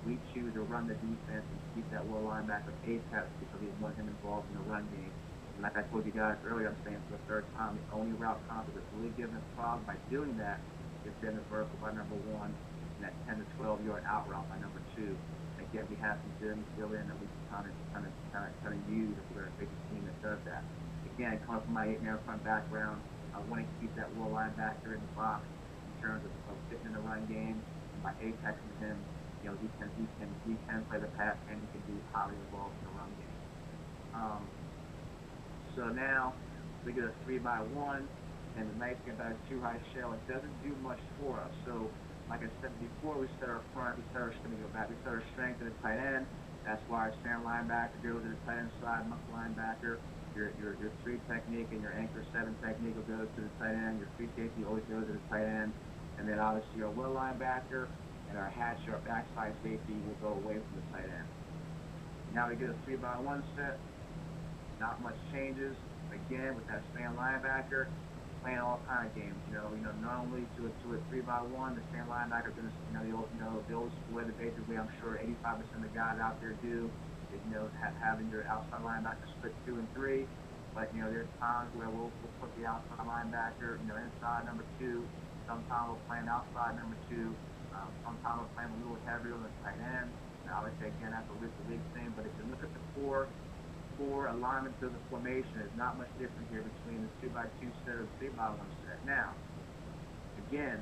We choose to run the defense and keep that will linebacker apex because we want him involved in the run game. And like I told you guys earlier, I'm saying for the third time, the only route concept that's really giving us problems by doing that is then the vertical by number one and that 10 to 12 yard out route by number two. And again, we have some gems still in that we can kind of use if we're going to face a team that does that. Again, coming from my 8-man front background, I want to keep that will linebacker in the box in terms of fitting in the run game. And by apexing him, you know, he can play the pass and he can be highly involved in the run game. So now we get a 3-by-1, and the nice thing about a 2-high shell, it doesn't do much for us. So like I said before, we set our front, we set our strength to the tight end. That's why our stand linebacker goes to the tight end side, muscle linebacker. Your 3 technique and your anchor 7 technique will go to the tight end. Your free safety always goes to the tight end. And then obviously your will linebacker and our hatch, our backside safety will go away from the tight end. Now we get a 3-by-1 set. Not much changes. Again, with that stand linebacker, playing all kind of games. Not only to a 3-by-1, the stand linebacker is going to, the old split. Basically, I'm sure 85% of the guys out there do is, having your outside linebacker split 2 and 3. But there's times where we'll put the outside linebacker, inside number 2. Sometimes we'll play an outside number 2. Sometimes we're playing a little heavier on the tight end. And obviously, again, that's a week-to-week thing. But if you look at the four alignments of the formation, there's not much difference here between the 2-by-2 set or the 3-by-1 set. Now, again,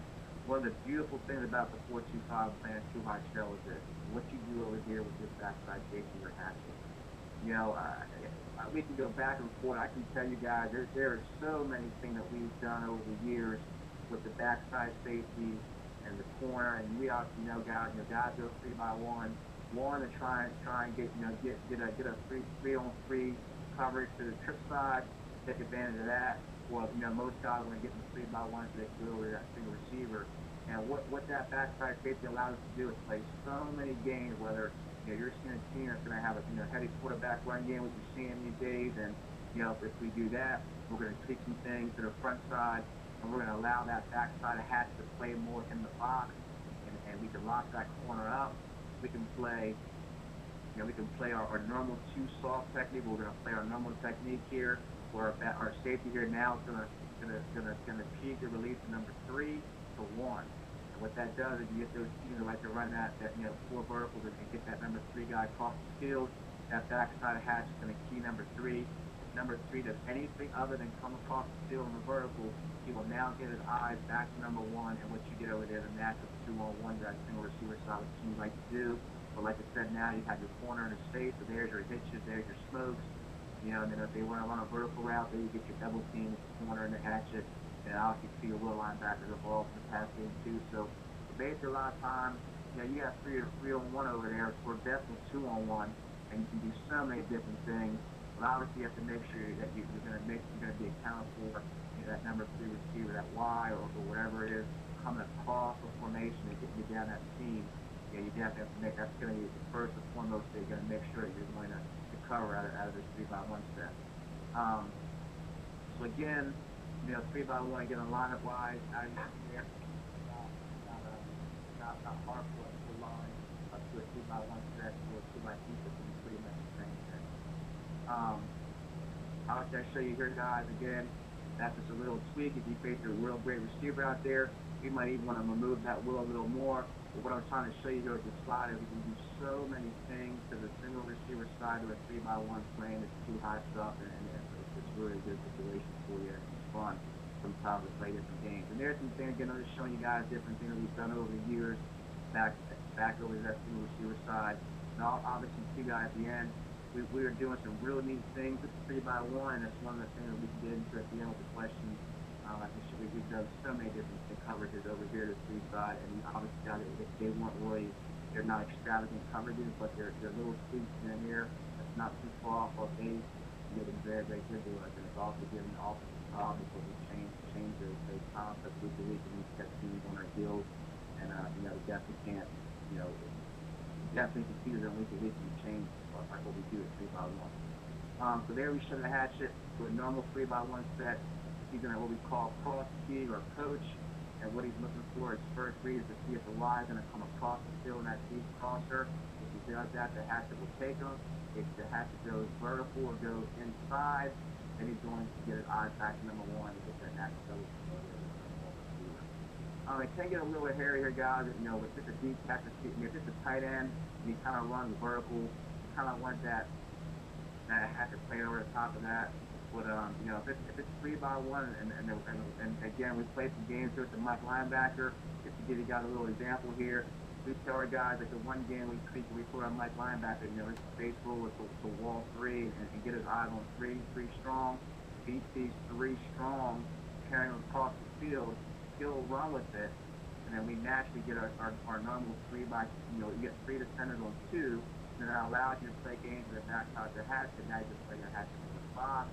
one of the beautiful things about the 4-2-5 plan 2-high shell is this: what you do over here with this backside safety or hatchet. We can go back and forth. I can tell you guys, there are so many things that we've done over the years with the backside safety and the corner, and we obviously know guys go 3-by-1. One to try and get a 3-on-3 coverage to the trip side, take advantage of that. Well, most guys are going to get in the 3-by-1 so they can go over that single receiver. And what that backside safety allows us to do is play so many games, whether you're seeing a team that's going to have a heavy quarterback run game, which you're seeing these days, and if we do that, we're going to tweak some things to the front side, and we're going to allow that backside of hatch to play more in the box, and we can lock that corner up. We can play our normal 2 soft technique. We're going to play our normal technique here, where our safety here now is going to peak the release to number 3 to 1. And what that does is you get those teams that like to run that 4 verticals and get that number 3 guy across the field. That backside of hatch is going to key number 3. If number 3 does anything other than come across the field on the vertical, he will now get his eyes back to number 1, and what you get over there is a natural 2-on-1 guy, single receiver side, which you like to do. But like I said, now you have your corner in his face, so there's your hitches, there's your smokes. And then if they want to run a vertical route, then you get your double team with the corner and the hatchet. And obviously see your will linebackers involved in the pass game too. So basically a lot of times, you got 3-on-1 over there, or definitely 2-on-1, and you can do so many different things. But obviously you have to make sure that you're going to be accounted for that number 3 receiver, that Y or whatever it is, coming across the formation and getting you down that seam. You definitely have to make, that's going to be the first and foremost thing. You're going to make sure that you're going to cover out of this 3-by-1 set. So again, 3-by-1, again, lineup wise, out of here, not hard for us to line up to a 3-by-1 set to a 2-by-2 set, pretty much the same thing. I'll show you here, guys, again, that's just a little tweak. If you face a real great receiver out there, you might even want to remove that will a little more. But what I'm trying to show you here with the slide is we can do so many things to the single receiver side of a 3-by-1 playing this 2-high stuff and really good situation for you. It's fun sometimes to play different games. And there's some things, again, I'm just showing you guys different things that we've done over the years, back over that single receiver side. And obviously, you guys at the end, we are doing some really neat things with the 3x1, and that's one of the things that we can get into at the end with the questions. We've done so many different coverages over here to the 3 side, and we obviously got it. They weren't really, they're not extravagant coverages, but they're little tweaks in here that's not too far off our base. Made them very, very good to us, and it's also given the offensive problem because we change those concepts week to week, and we kept teams on our heels, and we definitely can't, definitely compete on week to week and change like what we do at 3x1. So there we show the hatchet to a normal 3x1 set. He's going to what we call cross key or coach, and what he's looking for is first read is to see if the Y is going to come across the field in that deep crosser. If he does that, the hatchet will take him. If the hatchet goes vertical or goes inside, then he's going to get his eye back to number 1 and get that natural double. It can get a little hairy here, guys. With just a deep catch, if it's a tight end and he kind of runs vertical, you kind of want that hatchet play over the top of that. But if it's 3x1, and again, we played some games here with the Mike linebacker. Just to give you guys a little example here, we tell our guys that the one game we put our Mike linebacker, his base rule was to wall 3 and get his eyes on 3 strong, beat these 3 strong, carrying them across the field. He'll run with it, and then we naturally get our normal 3x. You get 3 defenders on 2, and that allows you to play games with the backside of the hatchet. Now you can play your hatchet in the box.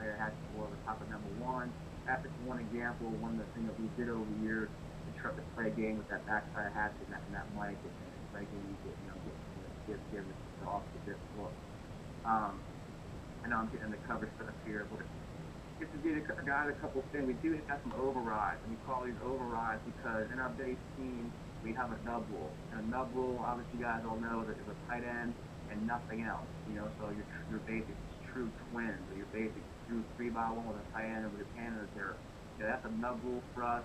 Player has to go over the top of number 1. That's just one example of one of the things that we did over the years to try to play a game with that backside hatchet and that mic and play game you give the off the dip look. I know I'm getting the cover stuff here, but just to give you guys a couple of things, we do have some overrides, and we call these overrides because in our base team we have a nub rule. And a nub rule, obviously you guys all know that there's a tight end and nothing else. So your basic true twins, or your basic true 3x1 with a tight end and with a cannon there. That's a nub rule for us.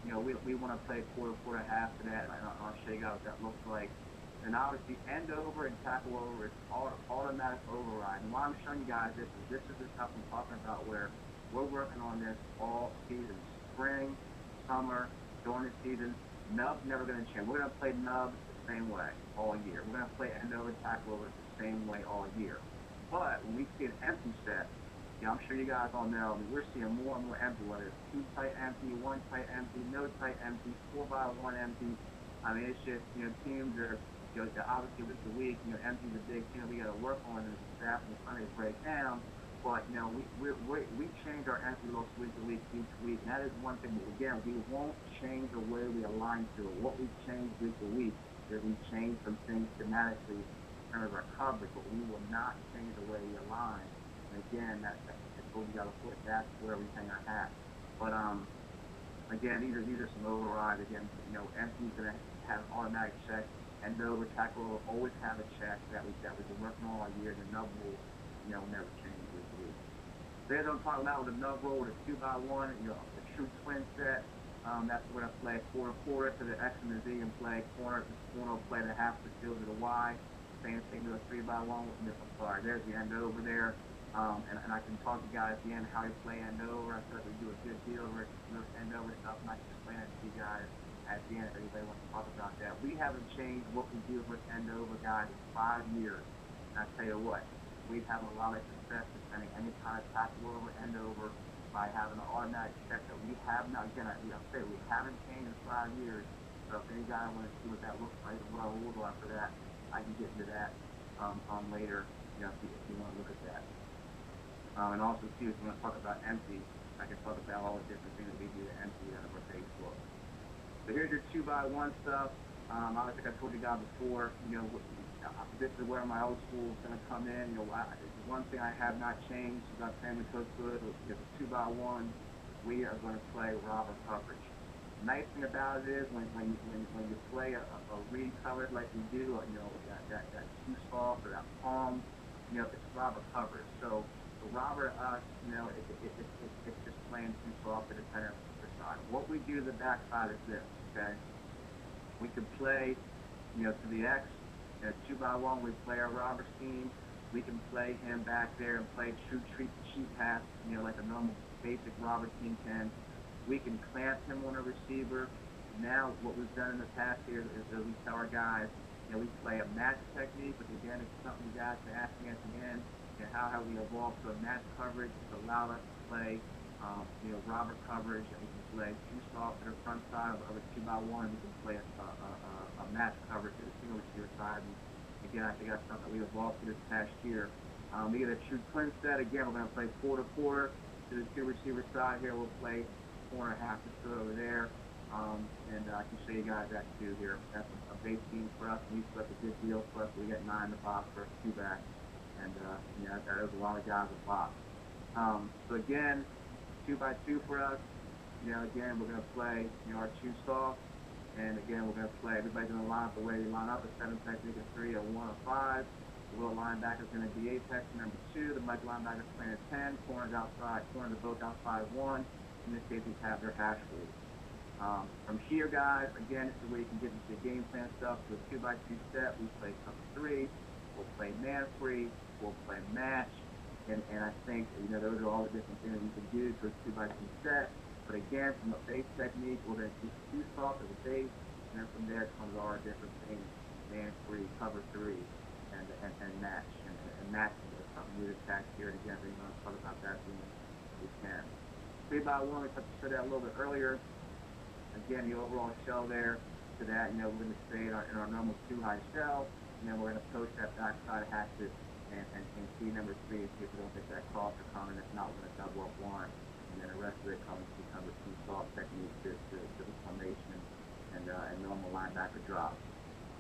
We want to play quarter, half to that, and I'll show you guys what that looks like. And obviously, end over and tackle over is automatic override. And why I'm showing you guys this is the stuff I'm talking about where we're working on this all season. Spring, summer, during the season. Nub's never going to change. We're going to play nub the same way all year. We're going to play end over and tackle over the same way all year. But when we see an empty set, I'm sure you guys all know, we're seeing more and more empty, whether it's 2 tight empty, 1 tight empty, no tight empty, 4x1 empty. It's just, teams are, obviously with the week, empty's a big thing we got to work on, and the staff and the Sunday break down. But, we change our empty looks week to week, each week, and that is one thing. But again, we won't change the way we align to it. What we change week to week is we change some things schematically in terms of our coverage, but we will not change the way we align. And again, that's what we got to put. That's where we hang our hat. But again, these are some overrides. Again, empty's gonna have an automatic check, and over tackle will always have a check that we've been working on all year. The nub rule, never changes week to week. There's what I'm talking about with the nub rule, with a 2x1, the true twin set. That's where I play quarter to the X and the Z and play corner will play the half the field to the Y. Same thing to a 3x1 with I'm sorry, there's the end over there. And I can talk to you guys at the end how you play end over. I said we do a good deal with end over stuff, and I can explain it to you guys at the end if anybody wants to talk about that. We haven't changed what we do with end over, guys, in 5 years. And I tell you what, we've had a lot of success defending any kind of tackle over end over by having an automatic check that we have now. Again, I say we haven't changed in 5 years. So if any guy wants to see what that looks like, what we'll go after that, I can get into that later, if you want to look at that. And also, too, if you want to talk about empty, I can talk about all the different things that we do to empty out of our Facebook. So here's your 2x1 stuff. I think I told you guys before, this is where my old school is going to come in. One thing I have not changed about Family Coach Good is 2x1, we are going to play robber coverage. Nice thing about it is when you play a read coverage like we do, that too soft or that palm, it's robber coverage. So the robber to us, it's just playing too soft to the center side. What we do to the backside is this, okay? We can play, to the X, 2x1, we play our robber scheme. We can play him back there and play true treat cheat pass, like a normal basic Robert team can. We can clamp him on a receiver. Now, what we've done in the past here is that we tell our guys, we play a match technique, which again is something you guys are asking at the end. How have we evolved to a match coverage to allow us to play, Robert coverage, and we can play two soft to the front side of a 2x1. We can play a match coverage to the single receiver side. And again, I think that's something we evolved to this past year. We get a true twin set. Again, we're going to play quarter quarter to the two receiver side here. We'll play corner half to split over there. And I can show you guys that too here. That's a base team for us. We split a good deal for us. We got 9 in the box for a 2-back. And, that was a lot of guys with box. So again, 2x2 for us. Again, we're going to play, our 2 soft. And again, we're going to play, everybody's going to line up the way they line up, a 7 technique, a 3, a 1, a 5. The little linebacker's going to be apex, number 2. The Mike linebacker's playing a 10. Corners outside, corners are both outside 1. In this case, we have their hash rules. From here, guys, again, this is where you can get into the game plan stuff. So a 2x2 set, we play cover 3. We'll play man free. We'll play match. And I think, those are all the different things you can do to a 2x2 set. But again, from a base technique, we're going to keep 2 soft as a base. And then from there comes all our different things. Man free, cover 3, and match. And match is something we attach here together. You want to talk about that we can. 3x1, we said that a little bit earlier. Again, the overall shell there to that, we're going to stay in our normal 2-high shell. We're going to post that backside hatchet and key number 3 and see if we don't get that crosser coming. If not, we're going to double up 1. And then the rest of it comes with 2 soft techniques to the formation and normal linebacker drop.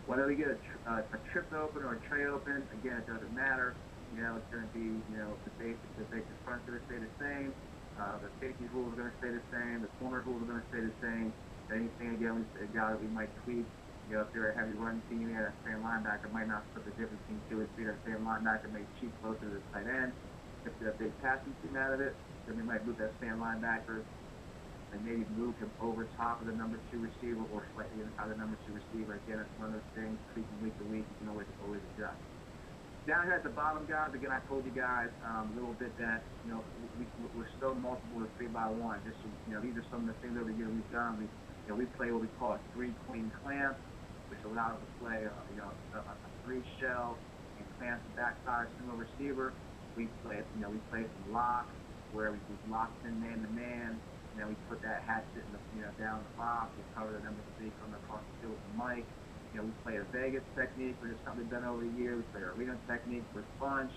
Whether we get a trip open or a tray open, again, it doesn't matter. It's going to be, the basic fronts are going to stay the same. The safety rules are going to stay the same. The corner rules are going to stay the same. Anything, again, we might tweak. If they're a heavy run team, that same linebacker might not split the difference between 2 and 3. That same linebacker may cheat closer to the tight end. If they're a big passing team out of it, then we might move that same linebacker and maybe move him over top of the number 2 receiver or slightly inside the number 2 receiver. Again, it's one of those things, tweaking week to week, you can always adjust. Down here at the bottom, guys, again, I told you guys a little bit that, we're still multiple to 3x1. Just, these are some of the things over the year we've done. We play what we call a 3-queen clamp, which allows us to play, a 3 shell and clamp the backside single receiver. We play some lock, where we lock in man to man. We put that hatchet in the, down the box. We cover the number 3 coming across the field with the mic. We play a Vegas technique, which is something we've done over the years. We play an arena technique with bunch.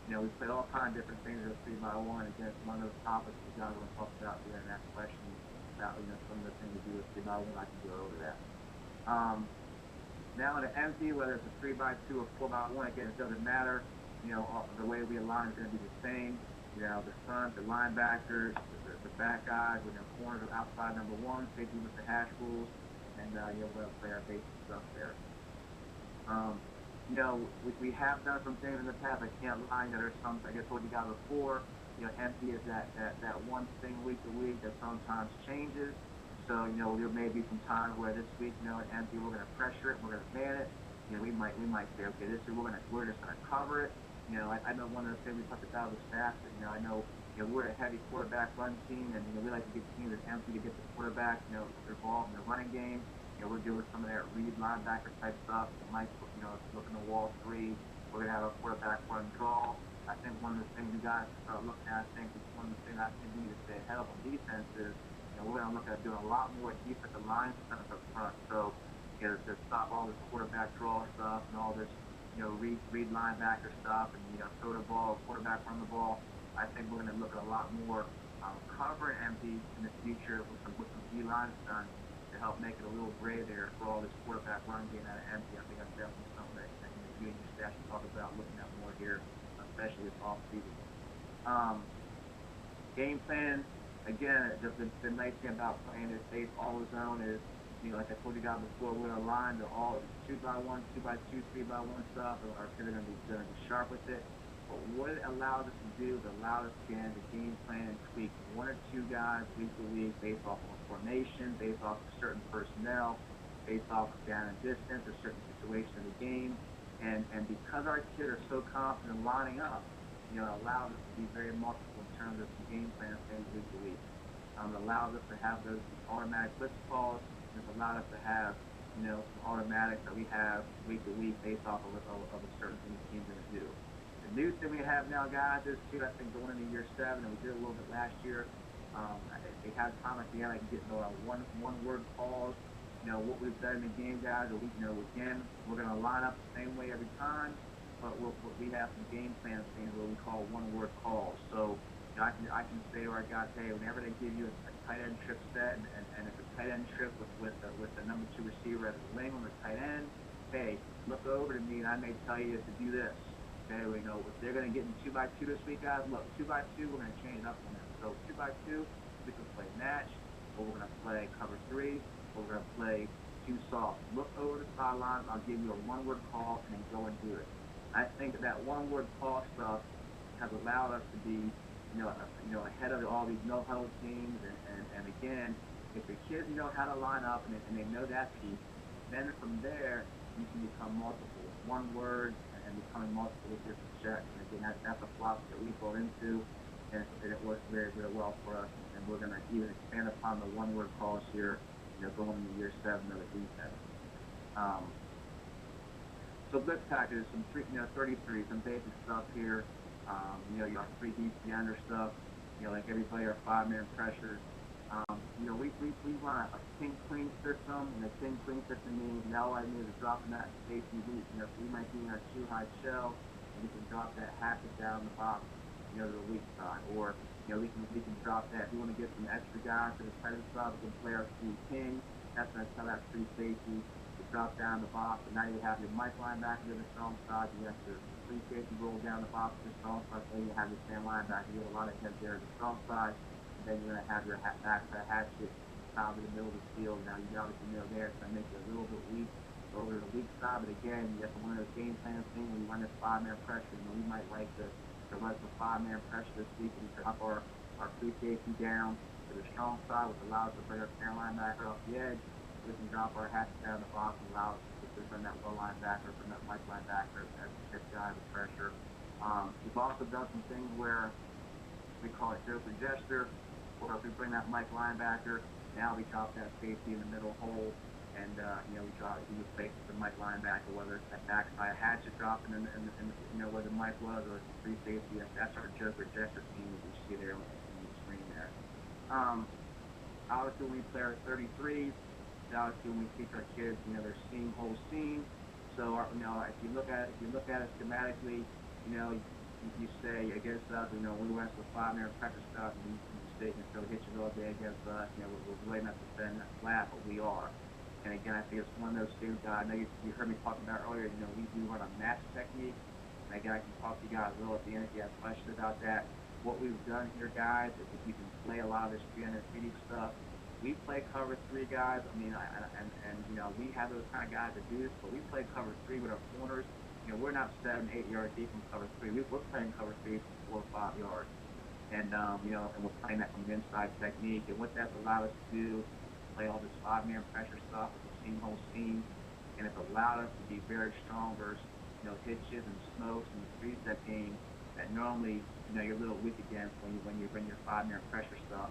We play all kinds of different things with 3x1. Again, it's one of those topics we guys want to talk about here and ask questions about, some of the things we do with 3x1. I can go over that. Now in an empty, whether it's a 3x2 or 4x1, again, it doesn't matter. The way we align is going to be the same. The front, the linebackers, the back guys, with their corners are outside number 1, safety with the hash rules, and we're going to play our basic stuff there. We have done some things in the past. I can't lie that there's some, I guess what you got before, empty is that one thing week to week that sometimes changes. So, there may be some times where this week, at empty, we're going to pressure it, we're going to man it. We might say, okay, this week we're just going to cover it. I know one of the things we talked about was fast. I know, we're a heavy quarterback run team, and we like to get teams that's empty to get the quarterback, involved in the running game. We're doing some of that read linebacker type stuff. We might, looking to wall 3. We're going to have a quarterback run draw. I think one of the things you guys start looking at, I think is one of the things I think we need to stay ahead of on defense is, we're going to look at doing a lot more defensive line stuff up front. So, to stop all this quarterback draw stuff and all this, read linebacker stuff and, throw the ball, quarterback run the ball. I think we're going to look at a lot more cover and empty in the future with some D-line done to help make it a little gray there for all this quarterback run game out of empty. I think that's definitely something that you and your staff should talk about looking at more here, especially this off-season. Game plan, again, the nice thing about playing this base all zone is, like I told you guys before, we're aligned to all 2x1, 2x2, 3x1 stuff. Our kids are going to be sharp with it. But what it allows us to do is allow us again to game plan and tweak 1 or 2 guys week to week based off of formation, based off of certain personnel, based off of down and distance, or certain situation of the game. And because our kids are so confident in lining up, it allows us to be very multiple in terms of the game plan things week to week. It allows us to have those automatic blitz calls. It's allowed us to have, some automatics that we have week to week based off of a certain thing the team's going to do. The new thing we have now, guys, is too, I think going into year 7, and we did a little bit last year. They had time at the end, I can get one word calls. What we've done in the game, guys, again, we're going to line up the same way every time, but we have some game plan things where we call one-word calls. So I can say to our guys, hey, whenever they give you a tight end trip set, and it's a tight end trip with the number 2 receiver as a wing on the tight end, hey, look over to me, and I may tell you to do this. Okay, if they're going to get in 2x2 this week, guys, look, 2x2, we're going to change it up on them. So 2x2, we can play match, or we're going to play cover 3, or we're going to play 2 soft. Look over the sidelines, I'll give you a one-word call, and then go and do it. I think that one-word call stuff has allowed us to be, ahead of all these no-huddle teams, and again, if the kids know how to line up and they know that piece, then from there you can become multiple. One word and becoming multiple with different checks. And again, that's a philosophy that we go into, and it works very, very well for us. And we're going to even expand upon the one-word calls here, going into year 7 of the defense. So blitz packages, some 33, some basic stuff here. Your 3 deep under stuff. Like everybody, our 5-man pressures. We run a king queen system, and a king queen system means now all I need is dropping that safety weak. So we might be in our 2-high shell, and we can drop that hatchet down the box, to the weak side. Or, we can drop that. If we want to get some extra guys to the tight side, we can play our 3 king. That's going to tell that 3 safety to drop down the box. And now you have your Mike linebacker to the strong side. You have your 3 safety roll down the box to the strong side. Then you have your 10 linebacker. You have a lot of heads there to the strong side. And then you're going to have your backside hatchet out in the middle of the field. Now you obviously there, it's going to make you a little bit weak over to the weak side. But again, you have to one of those game plan things when you run this 5-man pressure. We might like to run some 5-man pressure this week and drop our 3 safety down to the strong side, which allows us to bring our 10 linebacker off the edge. We can drop our hatchet down the box and allow us to run that low linebacker, run that Mike linebacker as a tip guy with pressure. We've also done some things where we call it joker gesture, or if we bring that Mike linebacker, now we drop that safety in the middle hole, and we replace the Mike linebacker, whether it's that backside hatchet dropping in where the Mike was, or it's the 3 safety. That's our joker gesture team that you see there on the screen there. Obviously, when we play our 33s, obviously when we teach our kids, their seam whole seam. So if you look at it schematically, you say against us, we went to the 5-man practice stuff, and you can so hit you all day against us. We're really not defending that flat, but we are. And again, I think it's one of those things that I know you heard me talking about earlier. We run a match technique. And again, I can talk to you guys a little at the end if you have questions about that. What we've done here, guys, is if you can play a lot of this 360 stuff. We play cover 3, guys. I mean, we have those kind of guys that do this, but we play cover 3 with our corners. We're not 7, 8 yards deep from cover 3. We're playing cover 3 from 4 or 5 yards. And, and we're playing that from an inside technique. And what that's allowed us to do, play all this 5-man pressure stuff with the seam whole seam. And it's allowed us to be very strong versus, hitches and smokes and the 3-step game that normally, you're a little weak against when you bring your 5-man pressure stuff.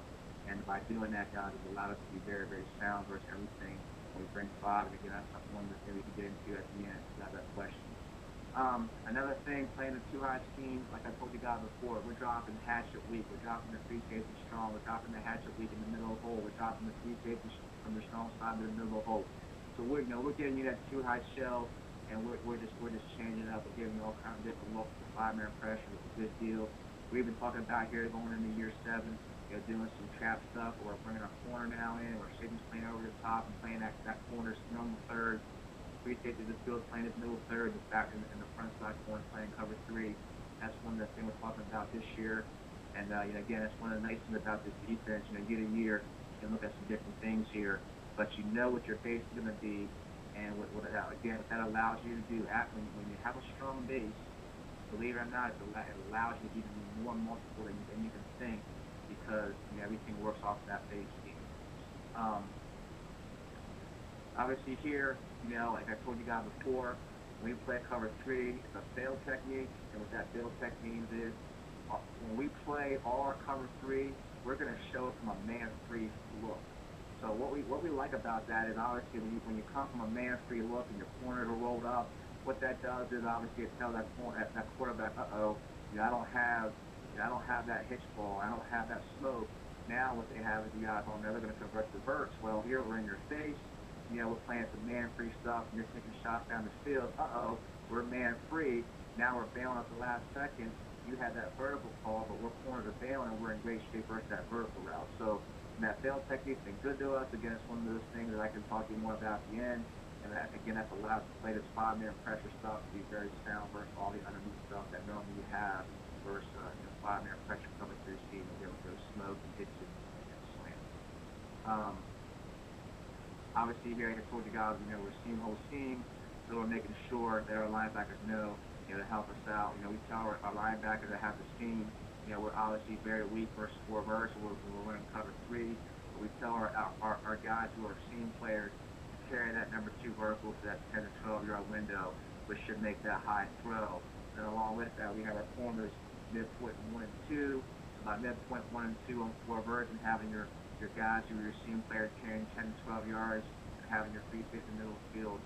And by doing that, guys, it's allowed us to be very, very sound versus everything. When we bring 5, and again, that's one of the things we can get into at the end if you have that question. Another thing, playing the 2-high scheme, like I told you guys before, we're dropping hatchet weak. We're dropping the 3 safety strong. We're dropping the hatchet weak in the middle of the hole. We're dropping the 3 safety from the strong side to the middle of the hole. So we're getting you that 2-high shell, and we're just changing it up. We're giving you all kinds of different looks for 5-man pressure. It's a good deal. We've been talking about here going into year 7. Doing some trap stuff, or bringing our corner now in, or Sigma's playing over the top and playing that corner's normal third. 3 safety the field playing his middle third, the back in the front side corner playing cover 3. That's one of the things we're talking about this year. And again, that's one of the nice things about this defense. You get a year, you can look at some different things here, but you know what your base is going to be, and what again that allows you to do when you have a strong base. Believe it or not, it allows you to be even more multiple than you can think. Because everything works off that base scheme. Obviously here, like I told you guys before, When we play cover three, it's a bail technique, and what that bail technique is, when we play all our cover three, we're going to show it from a man-free look. So what we like about that is obviously when you come from a man-free look and your corners are rolled up, what that does is obviously it tells that quarterback, I don't have that hitch ball, I don't have that smoke. Now what they have is the guys on there, they're going to convert the verts. Well, here we're in your face, we're playing some man-free stuff, and you're taking shots down the field. We're man-free. Now we're bailing at the last second. You had that vertical call, but we're corner to bailing, and we're in great shape versus that vertical route. So that bail technique's been good to us. Again, it's one of those things that I can talk to you more about at the end. And that, again, that's allowed us to play this 5-minute pressure stuff to be very sound versus all the underneath stuff that normally you have versus 5-minute pressure coming through seam and be able to go smoke and hit you and slam. Obviously, here I told you guys, we're seam whole seam, so we're making sure that our linebackers know, to help us out. We tell our linebackers that have the seam, we're obviously very weak versus 4 verts, so we're running cover 3. But we tell our guys who are seam players to carry that number 2 vertical to that 10 to 12-yard window, which should make that high throw. And along with that, we have our corners midpoint 1 and 2. So by midpoint 1 and 2 on 4 verts, and having your guys who are your seam players carrying 10 to 12 yards, and having your free safety in the middle of the field,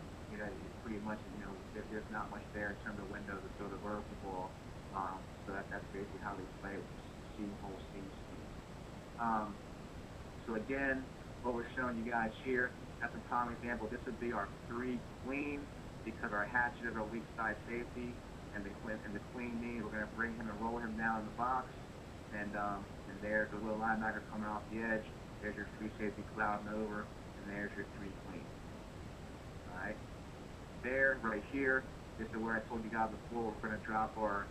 pretty much, there's not much there in terms of windows to throw the vertical ball. So that's basically how they play it, seam, whole seam, seam. So again, what we're showing you guys here, that's a prime example. This would be our 3 clean, because our hatchet is our weak side safety, and the clean means we're going to bring him and roll him down in the box, and there's a little linebacker coming off the edge. There's your free safety clouding over, and there's your 3 clean. All right. There, right here, this is where I told you guys before, we're going to drop our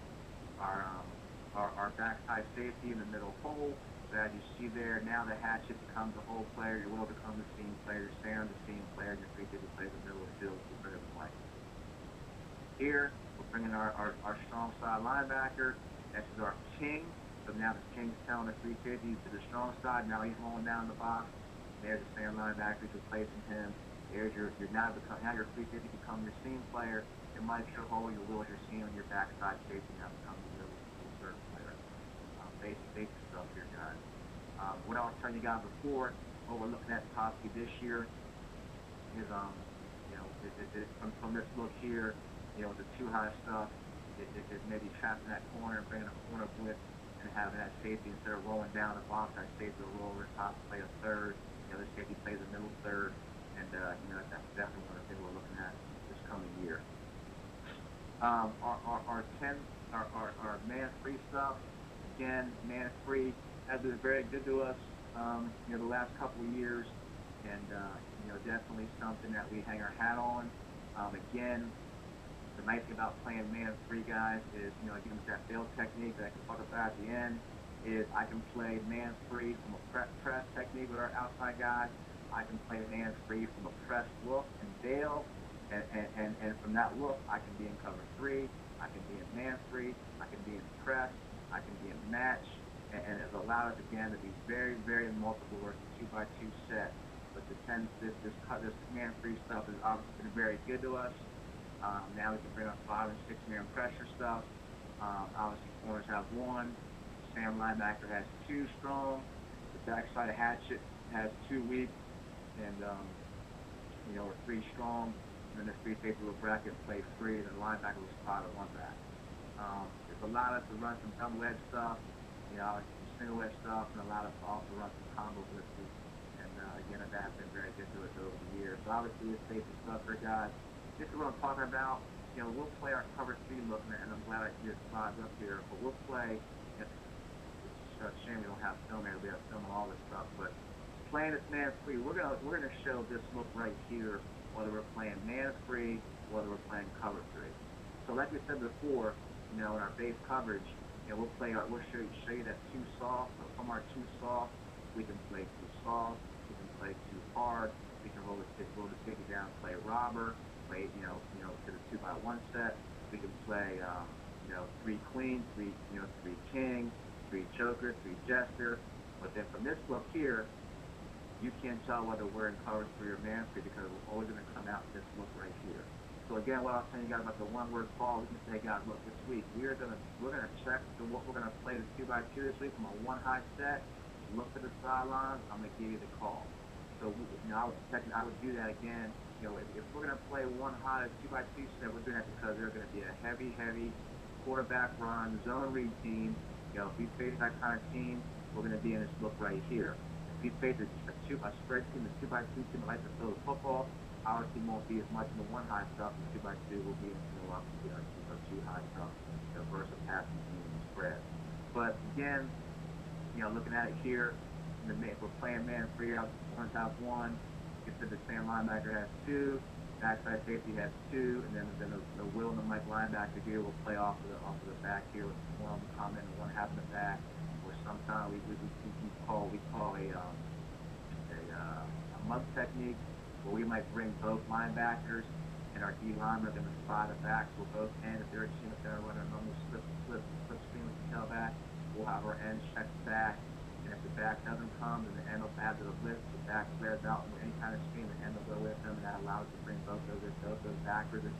backside safety in the middle hole. So as you see there, now the hatchet becomes a hole player, your will becomes a seam player, your stand the seam player, your free safety plays in the middle of the field to get rid of the blank. Here, we're bringing our strong side linebacker. This is our king. So now the king's telling the free safety to the strong side. Now he's rolling down the box. There's the stand linebacker replacing him. There's your now your free safety becomes your seam player. Your Mike your hole, your will, your seam, and your backside safety now becomes your third player. Basic stuff here, guys. What I was telling you guys before, what we're looking at possibly this year is from this look here, the too high stuff, it maybe trapping that corner, bringing a corner blitz, and having that safety instead of rolling down the box, that safety will roll over the top, play a third. The safety plays a middle third. And that's definitely one of the things we're looking at this coming year. Our man-free stuff, again, man-free has been very good to us, the last couple of years, and definitely something that we hang our hat on. Again, the nice thing about playing man-free, guys, is again with that bail technique that I can talk about at the end, is I can play man-free from a press technique with our outside guys. I can play man-free from a press look and bail, and from that look, I can be in cover 3, I can be in man-free, I can be in press, I can be in match, and it's allowed us, again, to be very, very multiple versus 2x2 set. But this man-free stuff has obviously been very good to us. Now we can bring up 5 and 6-man pressure stuff. Obviously, corners have 1, Sam linebacker has 2 strong, the backside of hatchet has 2 weak, and we're 3 strong, and then the free safety will bracket play free, and the linebacker will spot at 1 back. It's allowed us to run some double edge stuff, some single edge stuff, and allowed us to also run some combo blitzes. And again, that has been very good to us over the years. So obviously, it's basic stuff for guys. This is what I'm talking about. We'll play our cover 3 look, and I'm glad I see it slides up here. But we'll play. It's a shame we don't have film here. We have film on all this stuff, but playing this man-free, we're gonna show this look right here, whether we're playing man-free, whether we're playing cover 3. So like we said before, in our base coverage, we'll show you that too soft. So from our too soft, we can play too soft, we can play too hard, we can roll the safety down, play robber, play to the 2x1 set. We can play 3 clean, 3 king, 3 joker, 3 jester. But then from this look here, you can't tell whether we're in cover 3 or man-free because we're always going to come out this look right here. So again, what I was saying, you guys about the one-word call, we can say, guys, look, this week we're gonna check what we're gonna play the 2x2 this week from a one high set. Look to the sidelines. I'm gonna give you the call. So I would do that again. If we're gonna play one high 2x2 set, we're doing that because they're gonna be a heavy quarterback run zone read team. If we face that kind of team, we're gonna be in this look right here. If we face a spread team, a 2x2 team that likes to throw the football, obviously won't be as much in the one high stuff. The 2x2 will be in our two high stuff, versus passing team and spread. But again, looking at it here, we're playing man free out one top one. You said the same linebacker has two, backside safety has two, and then the Will and the Mike linebacker here will play off of the back here with one on the comment and one half in the back. Or sometimes we call a mug technique, where we might bring both linebackers and our D linemen are going to spy the backs with both ends. If they're running a normal slip screen with the tailback, we'll have our ends check the back. And if the back doesn't come, then the end will add to the blitz. The back flares out with any kind of screen, the end will go with them, and that allows us to bring both those backers and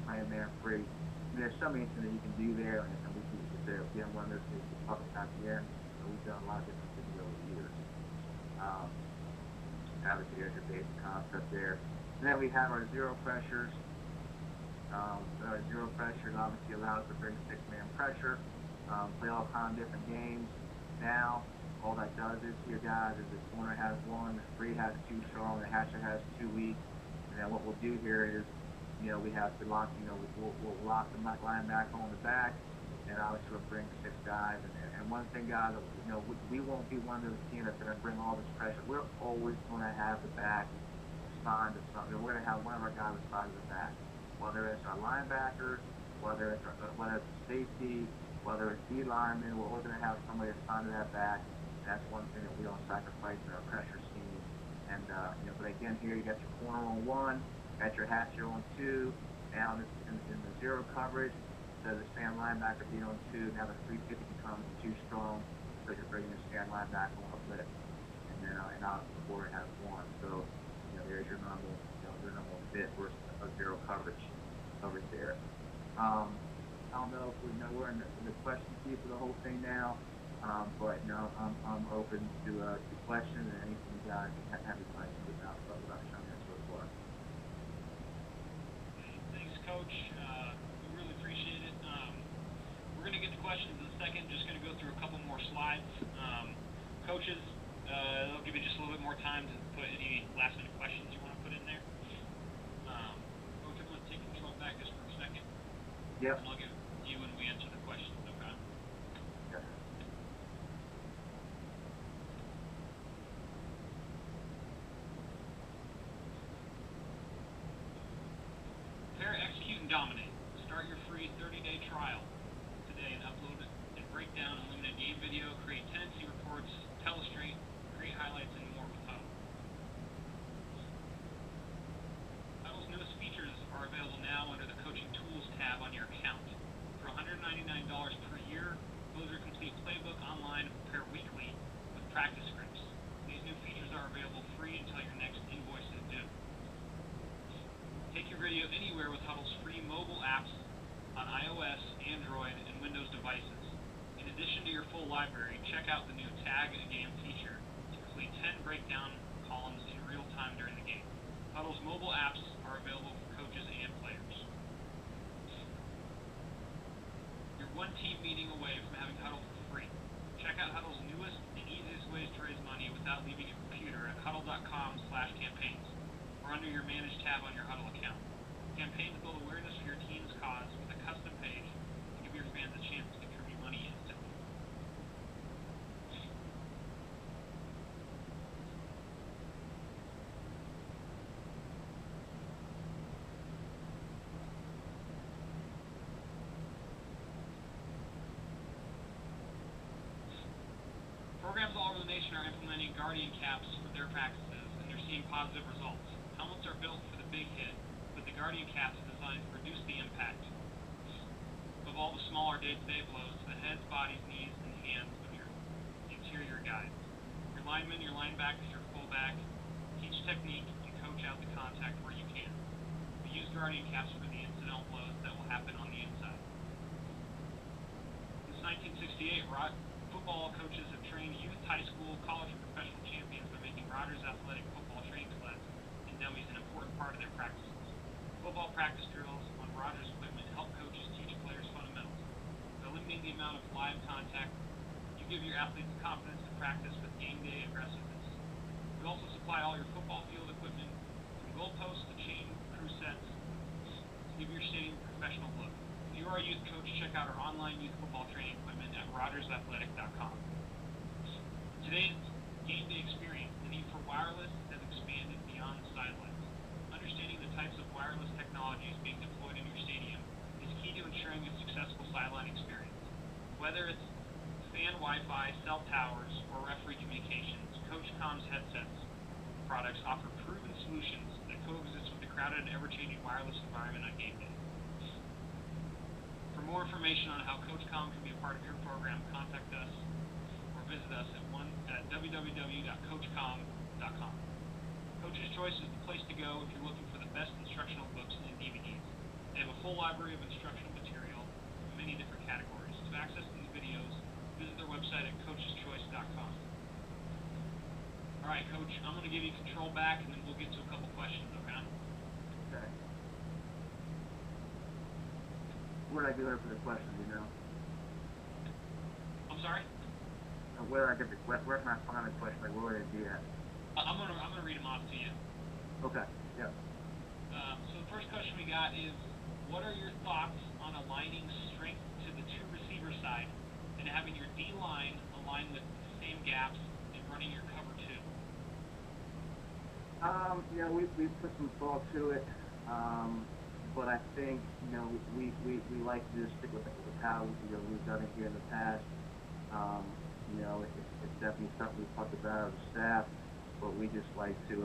play man free. There's so many things that you can do there, and we can just one of those things to talk about here. So we've done a lot of different things over the years. Obviously, there's your basic concept there. And then we have our zero pressures. Our zero pressures obviously allow us to bring six-man pressure, play all kinds of different games. Now, all that does is here, guys, is the corner has one, the free has two strong, the hatcher has two weak. And then what we'll do here is, we have to lock, we'll lock the linebacker on the back, and obviously we'll bring six guys. And one thing, guys, we won't be one of those teams that's going to bring all this pressure. We're always going to have the back assigned to something. We're going to have one of our guys assigned to the back, whether it's our linebackers, whether it's safety, whether it's D linemen. We're always going to have somebody assigned to that back. That's one thing that we don't sacrifice in our pressure scheme. And but again, here you got your corner on one, got your hatcher on two. Now in the zero coverage, so the stand linebacker being on two. Now the 350 becomes too strong, so you're bringing the stand linebacker on a blitz, and then out the quarter has one. So there's your normal bit versus a zero coverage there. I don't know if we're in the question queue for the whole thing now, but I'm open to questions and anything you guys have any questions about showing us so far. Thanks, Coach. We really appreciate it. We're going to get to questions in a second. Just going to go through a couple more slides. Coaches, I'll give you just a little bit more time to put any last-minute questions you want to put in there. Coach, I'm going to take control back just for a second. Yep. And I'll give you when we answer the questions, okay? Yes. Prepare, execute, and dominate. Start your free 30-day trial today and upload it and break down unlimited game video, create tendency reports, telestrate, create highlights, and more with Hudl. Hudl's newest features are available now under the Coaching Tools tab on your account. For $199 per year, Closer Complete Playbook online and prepare weekly with practice scripts. These new features are available free until your next invoice is due. Take your video anywhere with Hudl's free mobile apps on iOS, Android, and Windows devices. In addition to your full library, check out the new Tag a Game feature to complete 10 breakdown columns in real time during the game. Hudl's mobile apps are available for coaches and players. You're one team meeting away from having Hudl for free. Check out Hudl's newest and easiest ways to raise money without leaving your computer at hudl.com/campaigns or under your Manage tab on your Hudl account. Campaigns build awareness for your team's cause with a custom page to give your fans a chance to contribute money instantly. Programs all over the nation are implementing Guardian caps for their practices, and they're seeing positive results. Helmets are built for the big hit, but the Guardian caps are designed to reduce the impact of all the smaller day-to-day blows to the heads, bodies, knees, and hands of your interior guys. Your linemen, your linebackers, your fullback, teach technique and coach out the contact where you can. The use guardian caps for the incidental blows that will happen on the inside. Since 1968, football coaches have trained youth, high school, college, and professional champions by making Rogers Athletic football training sleds and dummies an important part of their practices. Football practice drills on Rogers equipment help coaches teach players fundamentals. By limiting the amount of live contact, you give your athletes the confidence to practice with game day aggressiveness. We also supply all your football field equipment, from goalposts to chain crew sets, to give your stadium a professional look. If you are a youth coach, check out our online youth football training equipment at RogersAthletic.com. Today's game day experience, the need for wireless has expanded beyond the sidelines. Understanding the types of wireless technologies being deployed in your stadium is key to ensuring a successful sideline experience. Whether it's fan Wi-Fi, cell towers, or referee communications, Coach Comm's headsets products offer proven solutions that coexist with the crowded and ever-changing wireless environment on game day. For more information on how Coach Com can be a part of your program, contact us or visit us at www.coachcom.com. Coach's Choice is the place to go if you're looking for the best instructional books and DVDs. They have a full library of instructional material in many different categories. To access these videos, visit their website at coacheschoice.com. Alright, Coach, I'm going to give you control back, and then we'll get to a couple questions, okay? Okay. Where did I do there for the questions, you know? I'm sorry? Where did I get the where can I find the question? Like, where would it be at? I'm gonna read them off to you. Okay, yeah. So the first question we got is, what are your thoughts on aligning strength to the true receiver side and having your D-line align with the same gaps and running your cover two? Yeah, we put some thought to it, but I think, you know, we like to just stick with how, you know, we've done it here in the past. You know, it's definitely something we talked about as a staff, but we just like to,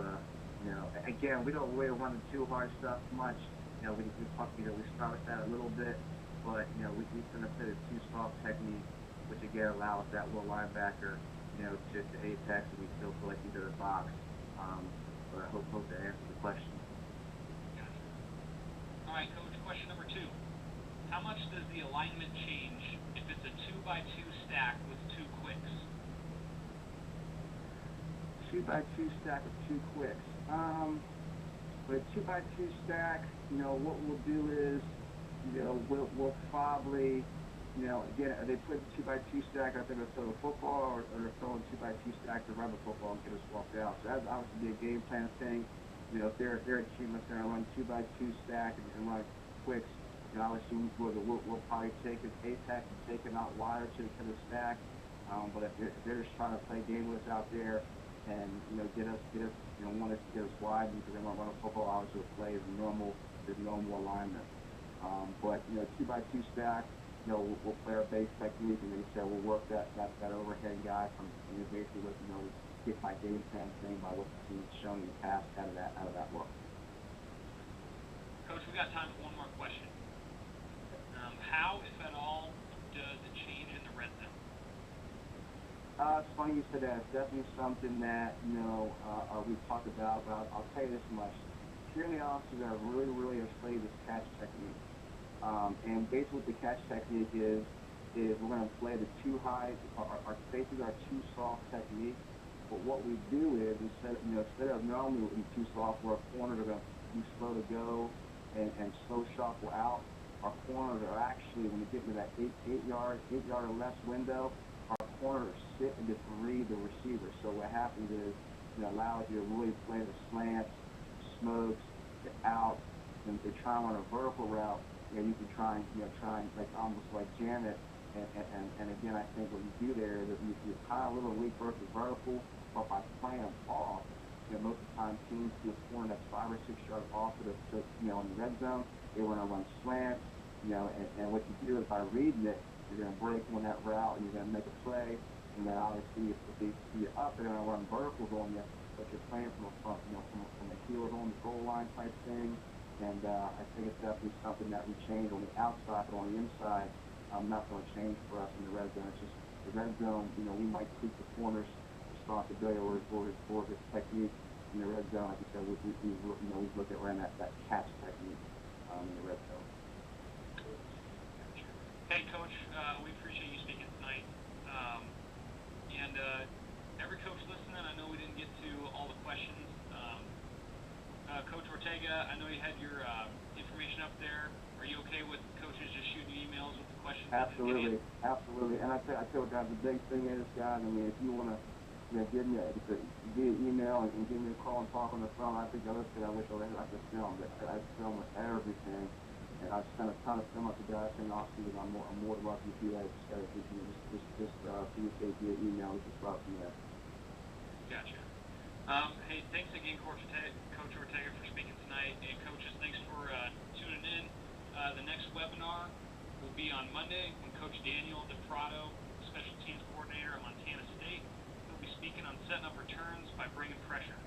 you know, again, we don't really run the too hard stuff much. You know, we start with that a little bit, but, you know, we tend to play the too soft technique, which again allows that little linebacker, you know, to apex, and we still feel like he's in the box. But I hope that answers the question. Gotcha. All right, Coach, question number 2. How much does the alignment change if it's a 2x2 stack with 2 quicks? 2x2 stack with 2 quicks. With a 2x2 stack, you know, what we'll do is, you know, we'll probably, you know, again, are they putting 2x2 stack out there to throw the football, or they're throwing 2x2 stack to run the football and get us walked out? So that's obviously be a game plan thing. You know, if they're a team that's going to run 2x2 stack and run quicks, you know, obviously we'll probably take an apex and take it out wider to the stack. But if they're just trying to play game with us out there and, you know, get us, you know, want us to get us wide because they want to run a football, obviously we'll play the normal alignment. But, you know, 2x2 stack, you know, we'll play our base technique, and then you said we'll work that overhead guy from, you know, basically what, you know, get my game plan thing by what the team's shown in the past out of that look. Coach, we got time for one more question. How, if at all, does it change in the red zone? It's funny you said that. It's definitely something that, you know, we've talked about, but I'll tell you this much. Security officers are really afraid of catch technique. And basically what the catch technique is we're going to play the too high, basically our too soft technique. But what we do is, instead of normally it would be too soft, where our corners are going to be slow to go and slow shuffle out, our corners are actually, when we get into that 8 yard or less window, our corners sit and just read the receiver. So what happens is, it allows you to really play the slants, smokes, the outs, and if they try on a vertical route, you know, you can try and like almost like jam it. And again, I think what you do there is that you tie a little weak versus vertical, but by playing them off, you know, most of the time teams do a corner that's 5 or 6 yards off of the, you know, in the red zone. They want to run slants, you know, and what you do is by reading it, you're going to break on that route and you're going to make a play. And then obviously if they see you up, they're going to run verticals on you, but you're playing from a front, you know, from the heels on the goal line type thing. And I think it's definitely something that we change on the outside, but on the inside, not going to change for us in the red zone. It's just the red zone, you know, we might tweak the corners responsibility or his technique, in the red zone, like you said, we look at running that catch technique in the red zone. Hey, Coach, we appreciate you speaking tonight. And every coach listening, I know we didn't get to all the questions. Coach Ortega, I know you had your information up there. Are you okay with coaches just shooting you emails with the questions? Absolutely, absolutely. And I tell you, guys, the big thing is, guys, I mean, if you want to, give me via email and give me a call and talk on the phone, I think I wish I could film, but I film everything. And I've spent a ton of film with the guys in off-season. I'm more than welcome to do that. Just communicate via email. We can start from there. Gotcha. Hey, thanks again, Coach Ortega, for speaking tonight. And coaches, thanks for tuning in. The next webinar will be on Monday when Coach Daniel DePrado, Special Teams Coordinator at Montana State, will be speaking on setting up returns by bringing pressure.